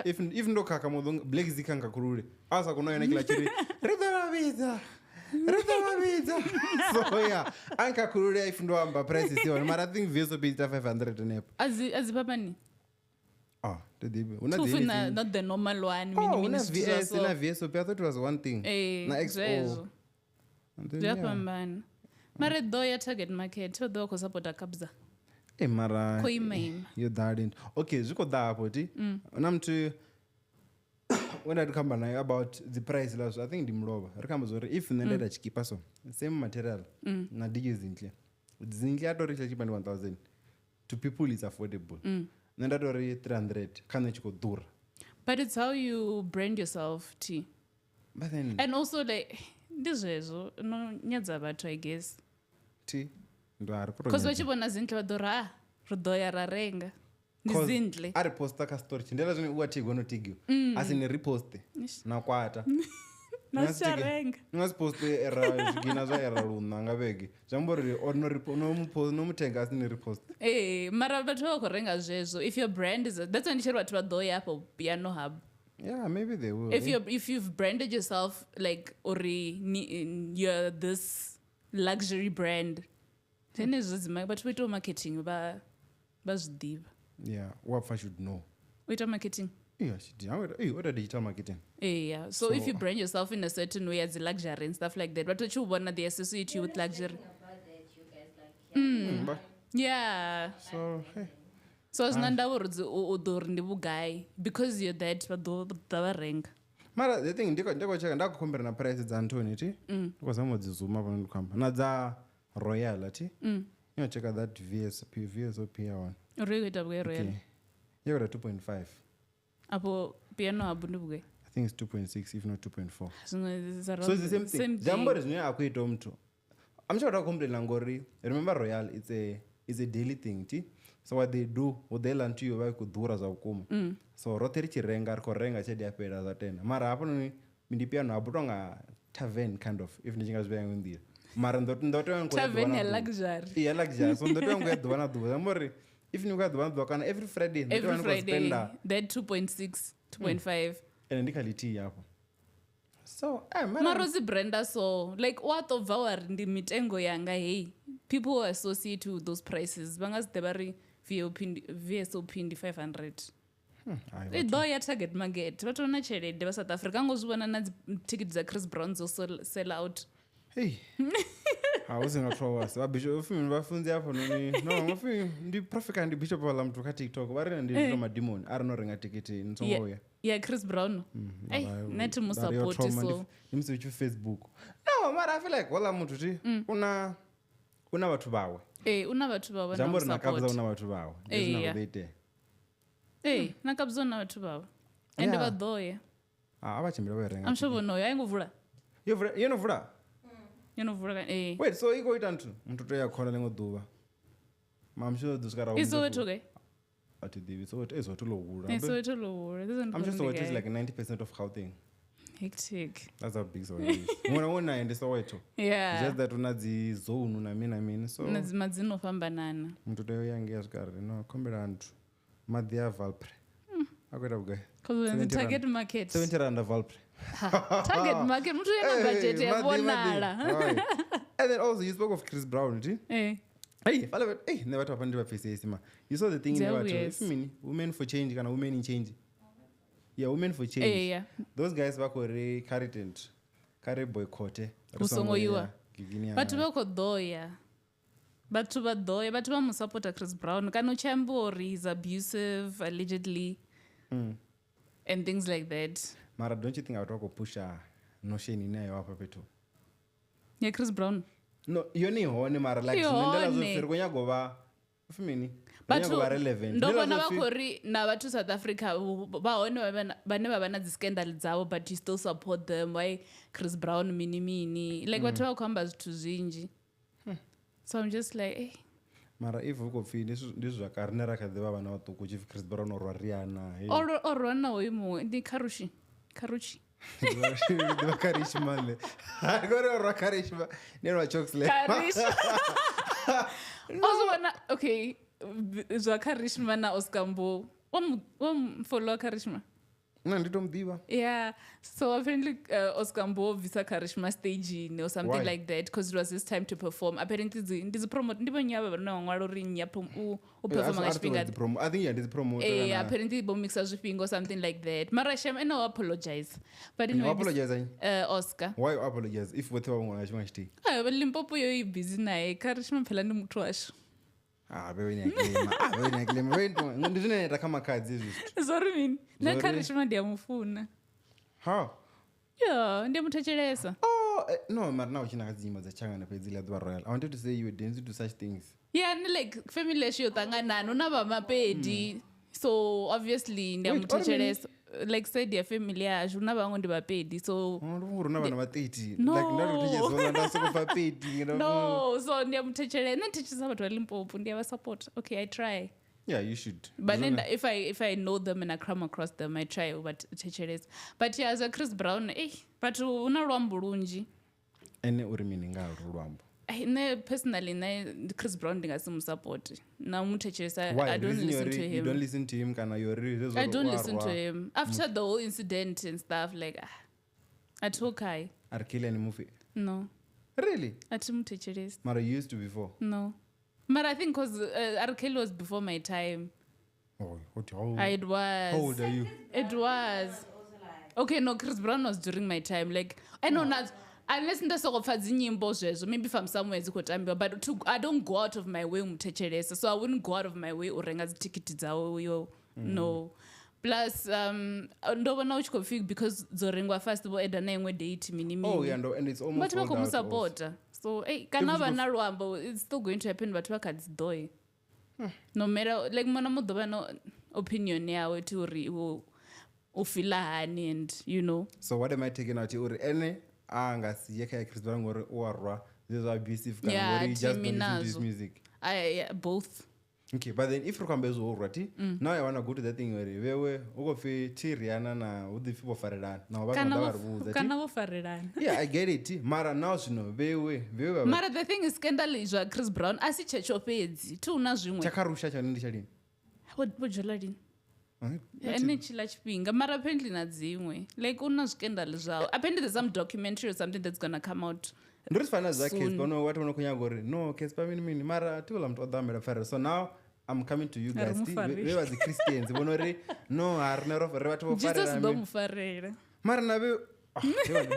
Even though Kakamodong Blake Zikanga Kururi, Asa Kono and Klachiri, Rita. So yeah, Anka Kururi, if no one price is on, but I think VSOP to 500 and As Babani. The DB. Not the normal one. VS and VSOP, I thought it was one thing. Na XO. Japamban. Mara doya target market, what do support a kabza? Mara. Koimain. You darling. Okay, Zuko da poti. I'm to when I come about the price last, I think the mroba. If in the letter keep us same material. Na dig is in Zinkia don't reach cheap 1,000. To people it's affordable. Nenda do 300. Can you go dur? But it's how you brand yourself, T. But then and also like this is no nyadzaba, I guess. T. Because what you want to zintle dora, rodoya rarenga. Nizindle. I reposta ka story. Ndela zoni uati gono tigyo. As in repost. Na kwata. Na sharenga. Ngas post era gina za era luna ngabegi. Jambori no mutenga as in repost. Mara batho korenga zvezo. If your brand is that's when you what doya hapo piano hub. Yeah, maybe they will. If you've branded yourself like you're this luxury brand. Then it's but we do marketing, but deep. Yeah, what I should know. We do marketing. Yeah, what are digital marketing? Yeah, so if you brand yourself in a certain way as a luxury and stuff like that, but what you want they associate you with luxury. Yeah. So hey. So as nanda words or guy because you're that but the ring. Mara the thing ndiko check ndako compare na prices za Antony ti. Because I'm zuma pa ndikamba. Na za Royal ati. You check out that VSOP one. Really tabwe Royal. Okay. You got a 2.5. Apo piano abundubuge. I think it's 2.6 if not 2.4. So it's the same thing. Jambo is near akuito mtu. I'm sure complain langori. Remember Royal it's a daily thing ti. So what they do, what they learn to you by kudura za hukumu. So roteri chirenga korenga chedi apeda za tena. Mara hapo ni piano abutonga tavern kind of if nijinga zbea ngundi. Mara ndoto yangu tavern ya luxury. Yeah, luxury. So ndoto yangu ya duwana duwa. Mori if you got duwana duwa kana every Friday that 2.6 2.5 and ndikaliti hapo. So Marozi branda so like what of our mitengo yanga hey people who associate with those prices bangas debari VSOP ndi 500. Doya target market vatona chelede va South Africa ngozvona na ticket za Chris Brown zo sell out. Hey. Hausingathrowas vabishop vafunzi apo no ngafi ndi profika ndi bishop wala mtu ka TikTok vari ndi mademon ari no renga ticket ntsongoya. Yeah, Chris Brown. Hey, net mu support so. Nimse uchi Facebook. No, mara I feel like wala mtu ti una watu bawe. Una watu bawe. Jambo nakabza una watu bawe. Yeah. Nakabza una watu bawe. Ende vadoya. Avachimira verenga. I'm sure no yayingovula. You know vula. Wait, so iko itantu mtoto yakhona lengoduba. I'm sure this guy is so okay. Ati divi so it is what lo wura. So it lo wura. I'm just so it is like 90% of Gauteng. Hectic. That's how big Soweto is. Unaona ende Soweto. Yeah. Just that una dzi zone una mean so. Madzinofamba nana. Muthu yange aswikari no kombera antu madhi a Valpre. Akwenda kugai. Because the target market. 70 rand Valpre. Target market muthu yana budget yabonala. And then also you spoke of Chris Brown, did Eh. Hey, follow hey, never talk about face ma. You saw the thing in Yes. women for change kana women in change. Yeah, women for change. Yeah. Those guys back were carried and carry boycott. Kusongoyiwa. Bathu vakodhoya. Bathu vadhoya. Bathu vamusupporta Chris Brown. Kana uchambori he's abusive, allegedly. And things like that. Mara, don't you think I would talk or push a notion in your papeto? Yeah, Chris Brown. No, you know, Mara, like, but ndobona vakori navathu South Africa vahone vane vava na dziscandal dzavo but you still support them. Why Chris Brown mini like vathu vakuhamba zvithu zvinji. So I'm just like hey. Mara if ukopfi ndizvo zvakari nerakadheva vana vatuku chief Chris Brown orwa Rihanna orwa nawo imwe ndi Karuchi Karish man agora orwa Karish nerwa chokesle also wana okay zwa Karishma na Oscar Mbo follow Karishma no nditomdiva yeah so apparently Oscar Mbo visa Karishma staging or something like that because it was his time to perform apparently ndizi promote ndibonyaba vana wangwalo rinya u perform ngashipinga I think yeah promote apparently bo mixa zvipingo or something like that mara shame and apologize but anyway apologize Oscar why you apologize if what you want to say ayo Limpopo yo busy naye Karishma phela ndi muthu washo ndizvinoita kaMakhadzi izvi sorry mini naKarishma ndiyamufuna how yeah ndiyamuthetshelesa no mara now uchina kadzimba dzachangana pedzila dhuva royal I wanted to say you were dancing to such things yeah ni like family yesho yotanganana una vamapedi so obviously ndiyamuthetshelesa like said ya family yasho una vamwe ndi vapedi so una vana va 30 like no. ndasokufa pedi no so ndiyamuthetshelesa nandithetshelesa vathu vaLimpopo ndiyavasupport okay I try yeah you should but then if I know them and I come across them I try uvathetshelesa but yeah as a Chris Brown but una lwambo lunji ene uri mini nga lwambo ne personally ne Chris Brown ndingasimusupport namuthetshelesa I don't listen to him. You don't listen to him kana yori I don't listen to him after the whole incident and stuff like atokai arkile ni movie no really atimuthetshelesa mara you used to before no but I think because Arkeli was before my time. Oh, it was. How old are you? It was. Okay, no, Chris Brown was during my time. Like, I know not. Unless ndasokopfa dzinyimbo zvezvo maybe from somewhere dzikotambiwa but I don't go out of my way umuthetshelesa so I wouldn't go out of my way urenga dzitikiti dzawo yo no plus ndovona uchikofika because dzorengwa first vo eda naimwe date mini oh yeah no, and it's almost but vakomusupporta so kana vana lwambo it's still going to happen but vakadzidhoye no matter like mona mudova no opinion yawe ti uri ufila hani and you know so what am I taking out uri ene angasiye kaya Chris Brown ngori uarwa these are abusive kana uri just don't listen to his music yeah, both okay but then if rukambe zvorwa ti now I want to go to that thing where wewe ukofi ti Rihanna na udhifi bofarelana na vavarvuza kana vofarelana yeah I get it mara now zvino wewe mara the thing is scandal is Chris Brown asi checho pedzi tu una zvimwe chakarusha chanindi chadini bojola dini ene chila chipinga mara apparently na dzimwe like una scandal zvawo apparently there's some documentary or something that's gonna come out ndorifana zvake pano wati unokunyagori no Cassper mini mara tivola mtu odhamira fire so now I'm coming to you guys we was the Christians bonore no harina rofa re vatu vofarira Jesus ndo mufarira mara nave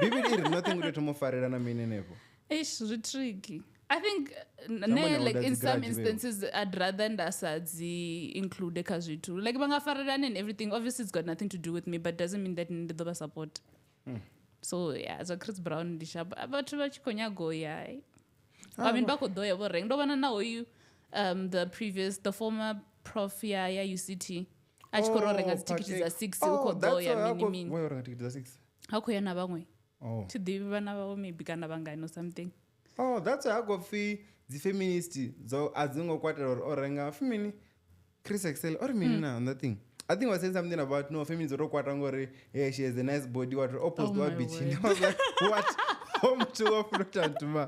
Bible iri nothing kuti mufarira na mini nepo tricky I think like in some instances I'd rather ndasadzi include kazvitu like vangafarirana and everything obviously it's got nothing to do with me but doesn't mean that ndidova support so yeah as a Chris Brown ndishaba vatu vachikonyagoya I mean bakodhoya voreng ndovana nawo you the former prof ya UCT achikororenga dzitikiti za 6 ukodhoya mini why orenga tikiti za 6 hakuya na vamwe tidhivi vana vavo maybe kana vangani or something oh that's a gofi the feminist zo azingokwatela orenga femini Chris Excel or mini na on that thing I think I was saying something about no feminist rokwatango hey she has a nice body what opposed to bitch. I was like what home to of ma.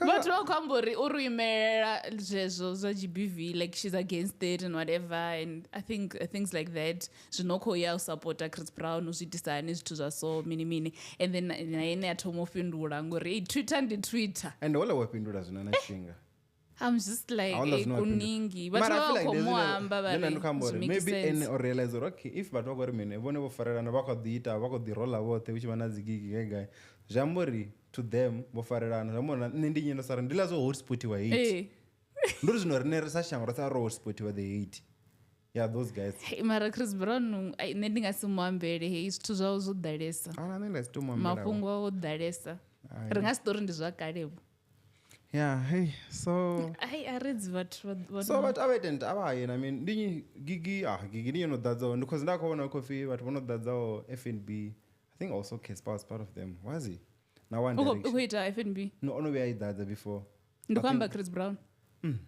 But Wakambori uruimera zvezvo GBV like she's against it and whatever and I think things like that zvinoko ya supporta Chris Brown uzvidisani zvithu so mini and then naine atomopindura ngori Twitter ndi Twitter and all wapindura zvinana chinga. I'm just like kuningi but wakomohamba vari maybe and or realize okay if but wakori mene vone vofarerana vakodiita vakodirolla vothe uchivana zigigi guy zvambori to them vofarerana zvamona nendinyendo sara ndilazo hotspot wa hate nduri zvino rine risashango rasa hotspot wa the hate yeah those guys hey mara Chris Brown nendingasimwambere hey zvithu zvavo zvodhalesa mapungo avo odhalesa ringastori ndizvakarebo. Yeah, hey, so I read so but awaitent abayen I mean gigi ni no dadza because ndakaona coffee but one of dadza FNB I think also Cassper was part of them was he now one direction wait FNB no we I dadza before ndikamba Chris Brown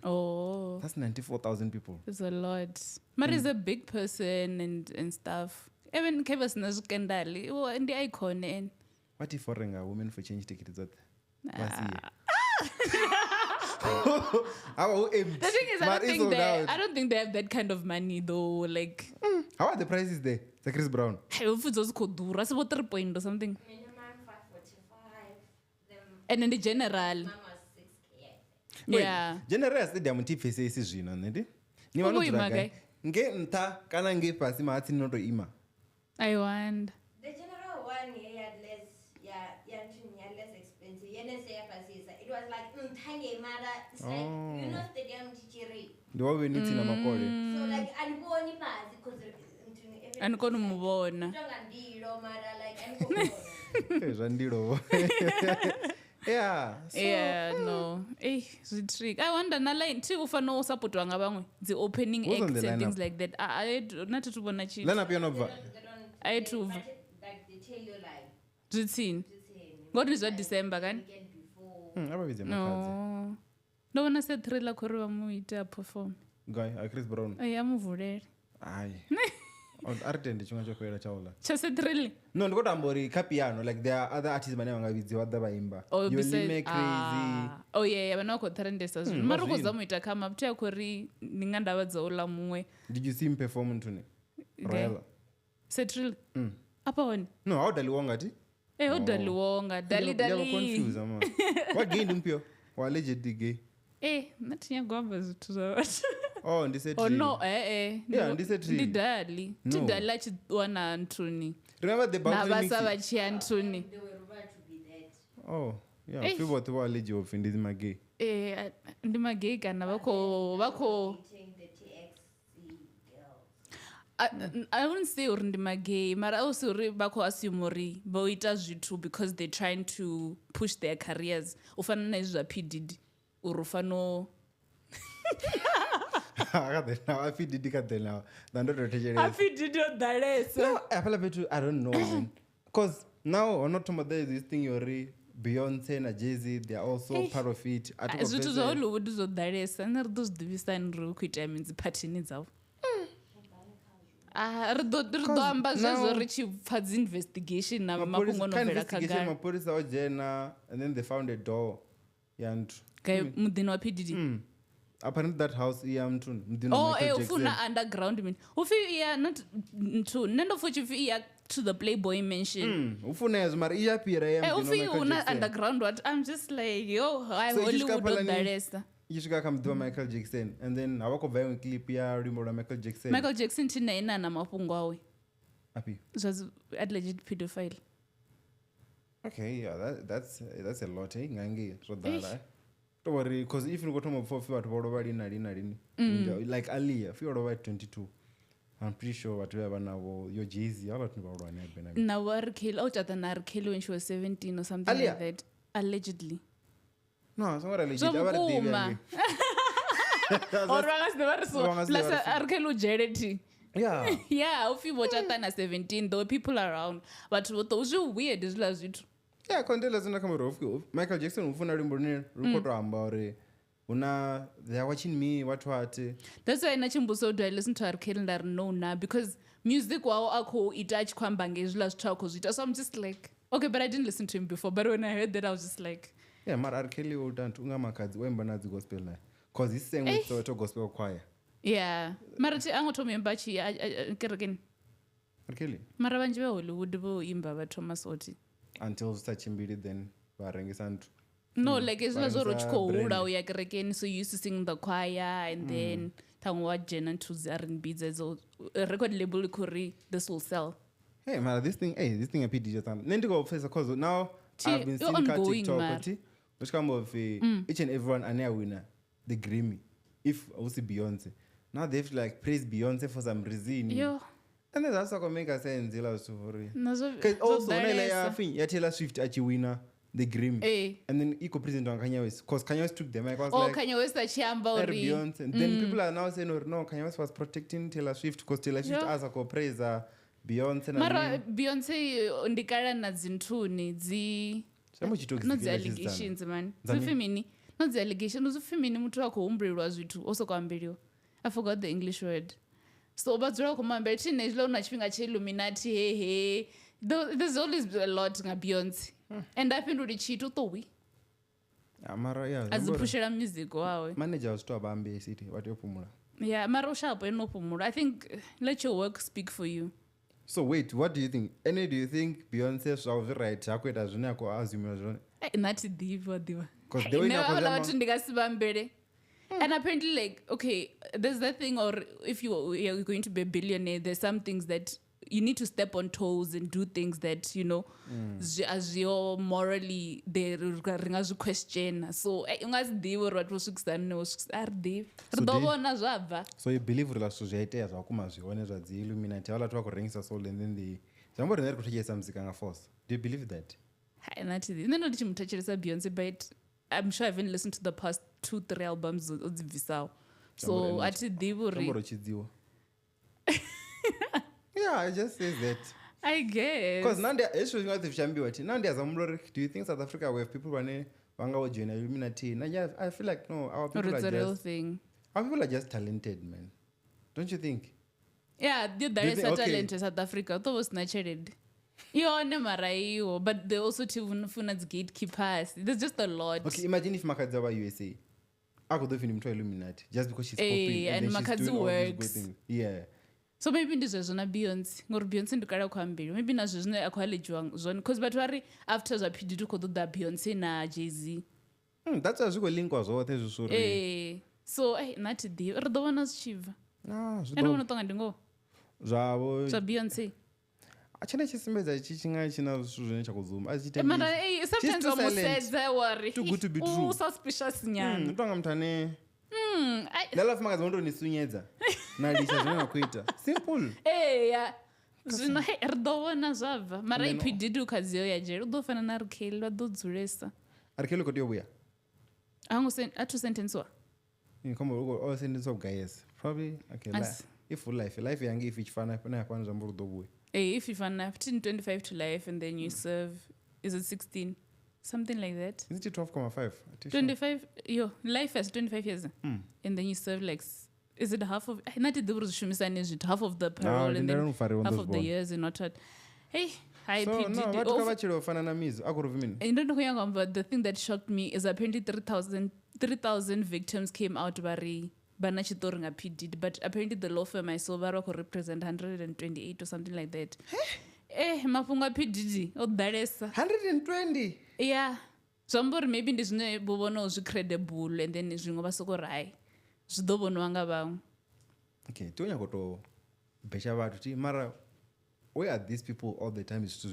oh that's 94,000 people it's a lot but he's a big person and stuff even Kevin nazikendali and the icon and what if foreign women for change tickets that the thing is, I don't think they have that kind of money though. Like, how are the prices there? The Chris Brown. Hey, if it's also cool, that's about 3 point or something. Minimum 545. And in the general, yeah. General stadium tipe say is jina, nedi? Ni wanu draga. Nge nta kana nge pasi ma ati noto ima. I want. The general one had less, less expensive. It was like tiny mother. It's like you know stadium teachery. The one we need in Makore. So like I'm born pass because I'm going to move on. Yeah. So, yeah, no. Eh, trick. I wonder na line too for no support wanga bangwe. The opening acts and things like that. I not to bona chi. Line up your I had to like they tell you like Zitsin. God is what December kan? No. No one said thriller kore muita perform. Guy, Chris Brown. I am vurere. Aye. Artende chunga chokwera chaula. Chase thriller. No, ndikota ambori kapiano like there are other artists bane vangavidziwa vaimba. You make crazy. Oh yeah, vanoko trendesa zvino. Maroko zamuita kama up to kuri ningandava dzoula mumwe. Did you see him perform tune? Royal. Setril. Apa one? No, how daliwonga ti? Daliwonga. Dali. I'm confused ama. What gained mpyo? Wa allegedly gay. Natinya gwamba zitu za. Oh, ndise tree. Oh no, Yeah, ndise tree. Ndidali. Tidala chiwana Antony. Remember the Bangla mix? Nabasa bachi Antony. They were about to be dead. Oh, yeah. People were alleged of ndi magay. Ndi magay kana wako I wouldn't say urindi magay, but also bako assume boita zvitu because they're trying to push their careers. Ufana na izwa Diddy. Urufano. I feel Diddy now. I feel Diddy I don't know. Because now, or not there is this thing you're Beyonce and Jay-Z, they're also part of it. As it is all over those and those division quit I mean the party needs out. Rido zvazo richibva investigation na mapungo novela kagara. Mapolisa wajena and then they found a door. And mudhini wa PDD. Apparently that house mudhini ufuna underground mean. Ufi not to nendo fuchi fi to the Playboy mansion. Ufuna yazmar iyapira ufi una underground what I'm just like yo I Hollywood daresa. Yishika kamdwa Michael Jackson and then awakobva imwe clip ya rimbo Michael Jackson. Michael Jackson tina ina na mapungo awe. Api. It was alleged pedophile. Okay, yeah, that's a lot, ngangi so that don't worry because if you go to my before you are already 19 like earlier if you are over 22 I'm pretty sure whatever now your Jay-Z a lot about one now kill when she was 17 or something like that allegedly. No, it's not allegedly. Yeah. Yeah, if you watch at 17, there were people around. But those are weird as well. Yeah, Condela Michael Jackson ufuna rimbo ne rukoto amba ore they're watching me what. That's why nachimbuso do I listen to R. Kelly ndari no na because music wao akuita achikwamba ngezvila zvithu akuzviita. So I'm just like, okay, but I didn't listen to him before. But when I heard that, I was just like, yeah, mara R. Kelly utantu unga Makhadzi waimba nadzi gospel naye because he sang with Soweto gospel choir. Yeah, mara angotomemba kerekeni R. Kelly mara vanji vehollywood voimba vaThomas oti until sachimbiri then varengesa ntu. No, like it's not zoro chikohura uya kerekeni, so you used to sing the choir and then tangu wajena to R&B zezo record label ikuri this will sell. Hey mara this thing a PDJ time nendiko officer cause now I've been seeing TikTok which kind of each and everyone ane winner the Grammy if also Beyonce. Now they have to like praise Beyonce for some reason. Yo. And then that's what make us say in Zilla story. Because also when ya Taylor Swift achi winner the Grammy. And then eco president on Kanye West because Kanye West took them. Like, Kanye West achiamba ori. Beyonce. And then people are now saying no, Kanye West was protecting Taylor Swift because Taylor Swift as a praise Beyonce. Mara Beyonce ndikala na zintuni not the allegations man. Zufimini. Not the allegations. Zufimini mutu wako umbrilwa zvitu. Also kwambiriwa. I forgot the English word. So bazura kumambira teenage lo nachipinga che Illuminati hey. There's always a lot nga Beyonce. And I think chito towi. Mara yeah. Azipushira music wawe. Manager was to abambe city what yopumula. Yeah, mara ushapo enopumula. I think let your work speak for you. So wait, what do you think? Do you think Beyonce shall be right? Akweta zvone yako azimira zvone. Nati diva. Because they were not and apparently like okay, there's that thing or if you're going to be a billionaire, there's some things that you need to step on toes and do things that, you know, as you're morally they ringa question. So ungazidiwa what was so you believe relaso zvaite zvakuma zvione zvadzi Illuminati vala twa kurengesa soul and then they zvambori nari kutochesa muzika nga force. Do you believe that? Nati ndino ndichimutacheresa Beyonce but I'm sure I haven't listened to the past 2-3 albums odzibvisao. So atidivuri yeah, I just say that. I guess. Because now it's showing out the Shambi. Now there's do you think South Africa we have people who are join Illuminati? I feel like no, our people it's are a real just thing. Our people are just talented, man. Don't you think? Yeah, there is a talent in South Africa. That was natured. But they also funats gatekeepers. There's just a lot. Okay, imagine if Makhadzi were USA. I could have been Illuminati just because she's popping and then Makhadzi she's doing works. all these good things. Yeah. So maybe ndizvo zvona Beyonce ngori Beyonce ndikada kwambiri maybe nazvo zvino akwalejiwa zvona because but vari after zvapidi tukododa Beyonce na Jay-Z. That's a zvigo link zvothe zvisuri. So nati dio ridovona zvichibva. Ende unotonga ndingo zvavo zva Beyonce. Achina chisimedza chichinga china zvine chakuzuma achiita. Mara sometimes wamusedza worry. Too good to be true. Suspicious nyana. Ndonga mutane. Ndalafu Makhadzi ndonisunyedza. Nalisha zvona kuita. Simple. Yeah. Zvino ridovona zvabva. Mara ipididi ukaziyo yaje ridofana na R. Kelly vadodzuresa. R. Kelly koti yobuya. Atosentencwa. Kama uko sentence of guys. Probably okay. If life yangi if ichifana pana zvamburu dobuya. If you find 25 to life and then you serve, is it 16? Something like that. Is it 12.5? 25, life has 25 years. And then you serve like, is it half of, half of the parole and then half of the years and not what. Hey, I so, no, what but the thing that shocked me is apparently 3,000 victims came out bari. But apparently the law firm I saw could represent 128 or something like that. Mafunga PDD. Oh, that is 120. Yeah. Somebody maybe this no bono is credible and then is ringoba soko rai. Zdobo no anga ba. Okay, Tonya goto besha vatu mara. Where are these people all the time? Is too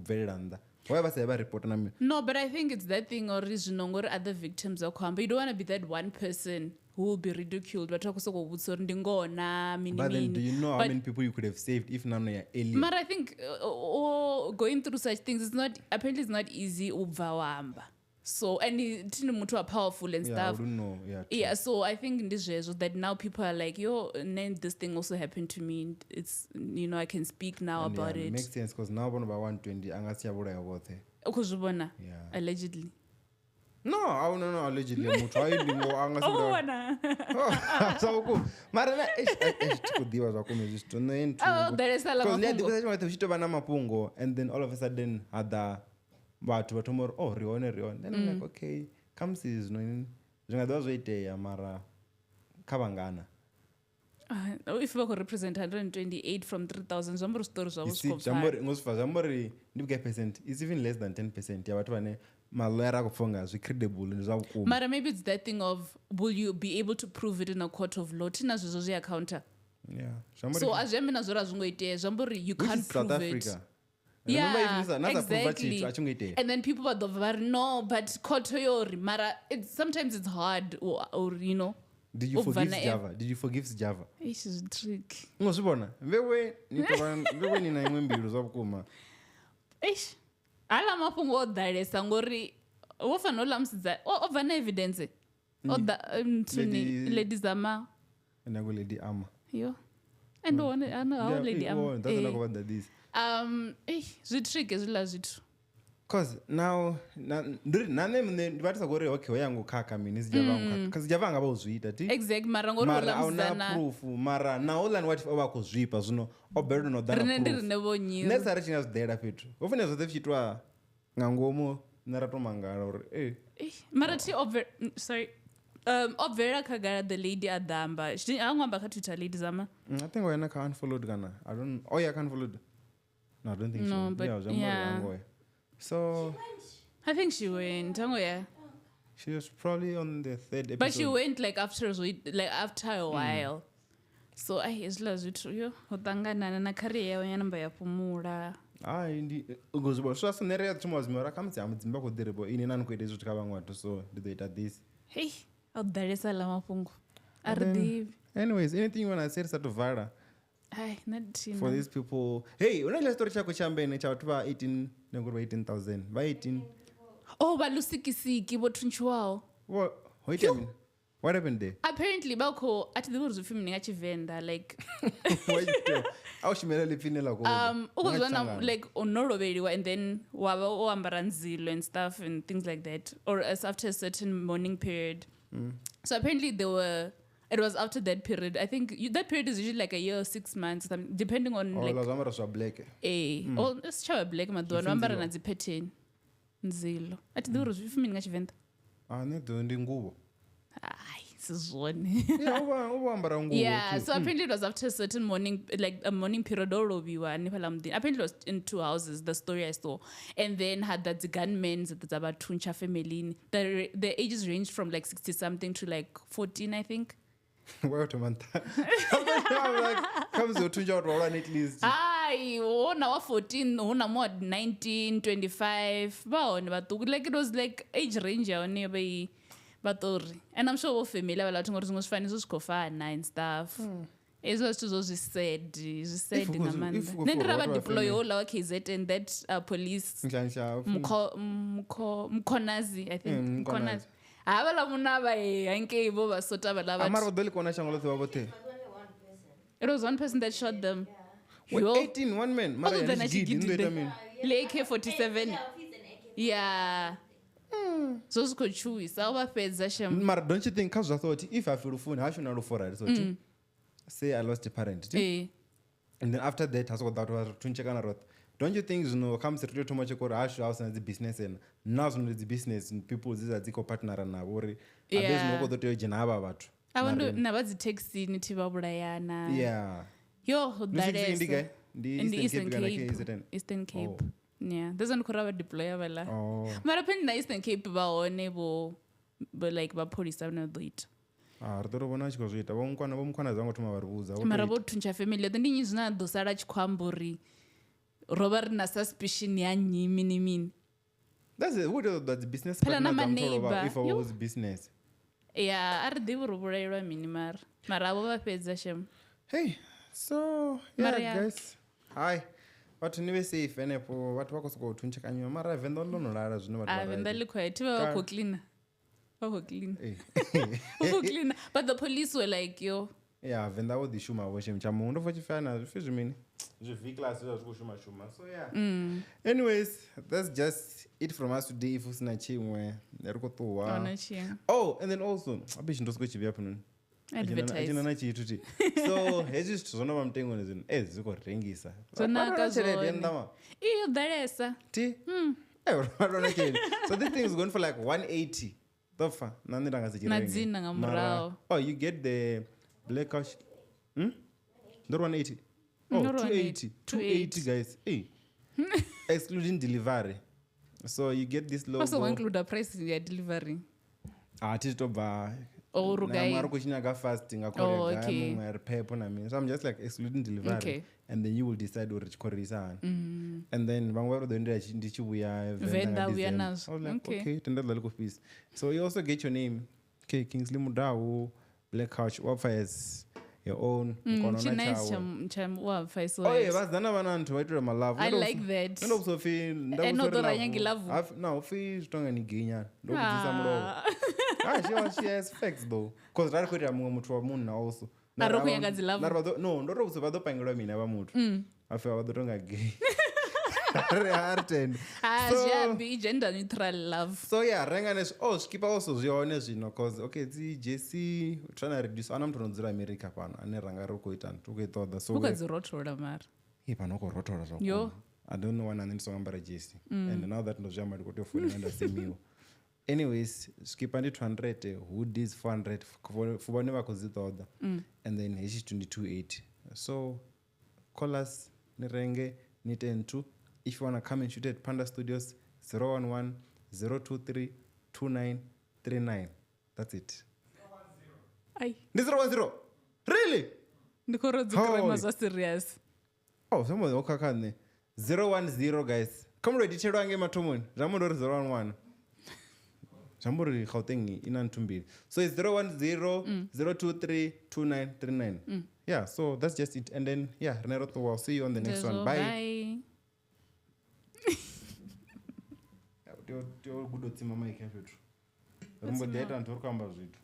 very randa. Why was ever report na me? No, but I think it's that thing or is no other victims or come. But you don't want to be that one person who will be ridiculed. But then do you know how many people you could have saved if none of your alien? But I think going through such things is not apparently it's not easy. So and mutu are powerful and stuff. I don't know. Yeah. So I think in this way that now people are like, and this thing also happened to me. It's I can speak now and about it. Makes sense because now one by 120 angasia bora yote. Yeah. Allegedly. No, allegedly muthu aidingo anga Wana. sauku mara na tikudiwa zvakomwe zvito Oh, there is a lot of because uchitova namapungo and then all of a sudden hadha vatu vatomori rione then I'm like okay kamsi zvino zvingadava zvoiteya mara kavangana if we could represent 128 from 3,000 zvambori story zvavo zvambori ndibwa percent it's even less than 10% yavatu vane malawyer akupfonga zvicredible ndezvakukuma mara maybe it's that thing of will you be able to prove it in a court of law tina zvizvo zviacounter so azviambi nazvo razvingoiteya zvambori you can't prove it exactly and then people are no but court yori mara sometimes it's hard or you know Did you forgive Java? It's a trick. Ngozvibona vewe nina imwe mbiru zvakukuma ala mapungo odhalesa ngori wofanira ulamusidza obva neevidence lady zama nango lady ama yo and how lady ama ndazanakovanda this zvitrike zvila zvithu because now nane ndivatisa kuri okay wayangu kaka mini sijavangu kaka sijavanga vauzviita ti exact mara ngori ulamusidzana proof mara now all and what ova kuzvipa zvino obedo no that proof rine vonyiwa next ari chinga zvidera pethu ofuna zvote vichitwa ngangomo naratomangara uri mara ti sorry obvera kagara the lady adamba angwamba katwita lady zama I think wayana ka unfollowed kana I don't yeah can followed no I don't think no, so but yeah so I think she went she was probably on the 3rd episode but she went like after a while so izvila zvithu yo utanganana na career yawo yanamba yapumula ungozviba svasonerera tumazimiro rakamutsi hamudzimba kudhiribo ini nanikuita izvo tikavangwatu so ndizoita this hey audhalisa la mapungo aridivi anyways anything you want to say risatovhara for these people hey unaile story chako chambene chavatuva 18 nenguri va 18,000 va 18 valusikisiki votunchiwawo what happened there apparently bako atidzivi zvifi mninga chivenda like aushimela lipfinela ukuzivana like unoroveriwa and then wava oambara nzilo and stuff and things like that or as after a certain mourning period so apparently it was after that period I think that period is usually like a year or 6 months depending on sichava black maduva noambara nadzipattern nzilo atidzivi zvifi mninga chivenda nedo ndi nguvo sizvone so apparently it was after a certain morning like a morning period oroviwa nepalamudini apparently it was in 2 houses the story I saw and then had that the gunmen dzavatuncha familini the ages ranged from like 60 something to like 14 I think ona wa 14 una mo 19 25 vaone vatuku like it was like age range yaone vatori and I'm sure vofamily ava latongori zvimwe zvifaniso zvikofana and stuff izvo zvithu zvised namanda nendirava deploy ola wa KZ and that police mukhonazi I think mukhonazi hava lamunava hankeivo vasota valavaamarvodolikuona shangolotse vavote it was one person that shot them 18 one man mara le AK-47 yeah zozvikochuhwisa uvapedza mara don't you think kazvathought if afirufuni hashona rufora risoti say I lost a parent and then after that hasokodhatu vatunchekana rotha don't you think zvino kamusiri totoma chekori hasho hausina dzibusiness ena now zvino dzibusiness people dziza dzikopartnera navo uri abe zvinokodhotoyojena ava vatu navadzitaxini tivaurayana yo udhalesa Eastern Cape yeah ndezvandikurava deploya vala mara pendi naeastern Cape vaone like vapolisa vanodhoita ritorovona vachikozvoita vomukwana zvangotoma variudza mara votuncha family yote ndinyi zvinadhosara chikwamburi rova rina suspicion yanyimi nemini pela namaneighbor yeah aridivi rovurayirwa mini mara avo vapedza shem hey so yeah guys hi vatu nive safe enepo vatu vakosokotunchekanywa mara venda lonorara zvino venda likwaya tiva vakoklina but the police were like yo yeah venda wodhishuma voshe mchamundu fochifana zvifi zvimini V-class so yeah. Anyways, that's just it from us today. If usina chimwe and then also abishi ndosiko chivya pano advertise na chitu so hezvi zvithu zvonova mutengo nezvinhu zvikorengisa zonaka zvona iyo dhalesa ti so this thing is going for like 180 tofa nani nadzina ngamurao you get the black couch not 180 280 guys excluding delivery so you get this logo also include the price in your delivery titobva Mwari kuchinyaka fasting akorega pepo namini so I'm just like excluding delivery and then you will decide uri chikorisa and then vamwe varodoendera ndichiuya Venda uya nazvo okay tendadla likufisa so you also get your name Kingsley Mudau Black Couch wapfires your own vazana vana vantu vaitora malove I like that enodora nyangi love ufi zvitonga niginya ndokudzisa murovo she has facts though because rari kuitira mumwe mutu wamunhu also ari kunyangadzi love no ndori kuti vadopangirwa mina vamutu afi vadotonga gay zviambi gender neutral love so yeah rengane svikipa also zvione zvino cause okay jesi trying to reduce ana mtu anodzira america pano ane ranga rokuita tokuitoda so ukadzirotora mari panokorotora zvako I don't know when andisongambara jesi and now that ndozviamba ndikutofuna enda semiwo anyways svikipa ndi 200 hoodies 400 fuba nevakudzitoda and then hechi 2280 so call us nirenge ni10 if you want to come and shoot at Panda Studios 011 023 2939 that's it ai ndi 010 really ndikorodzikira mazwa serious someone okakane 010 guys kamuro dichero ange matomoni ramondori 011 zvambori Gauteng ina ntumbiri so it's 010 023 2939 yeah so that's just it and then yeah Renato will see you on the next one bye Tio gudo tsima mai kafethu rumbo data ntorukamba zvitu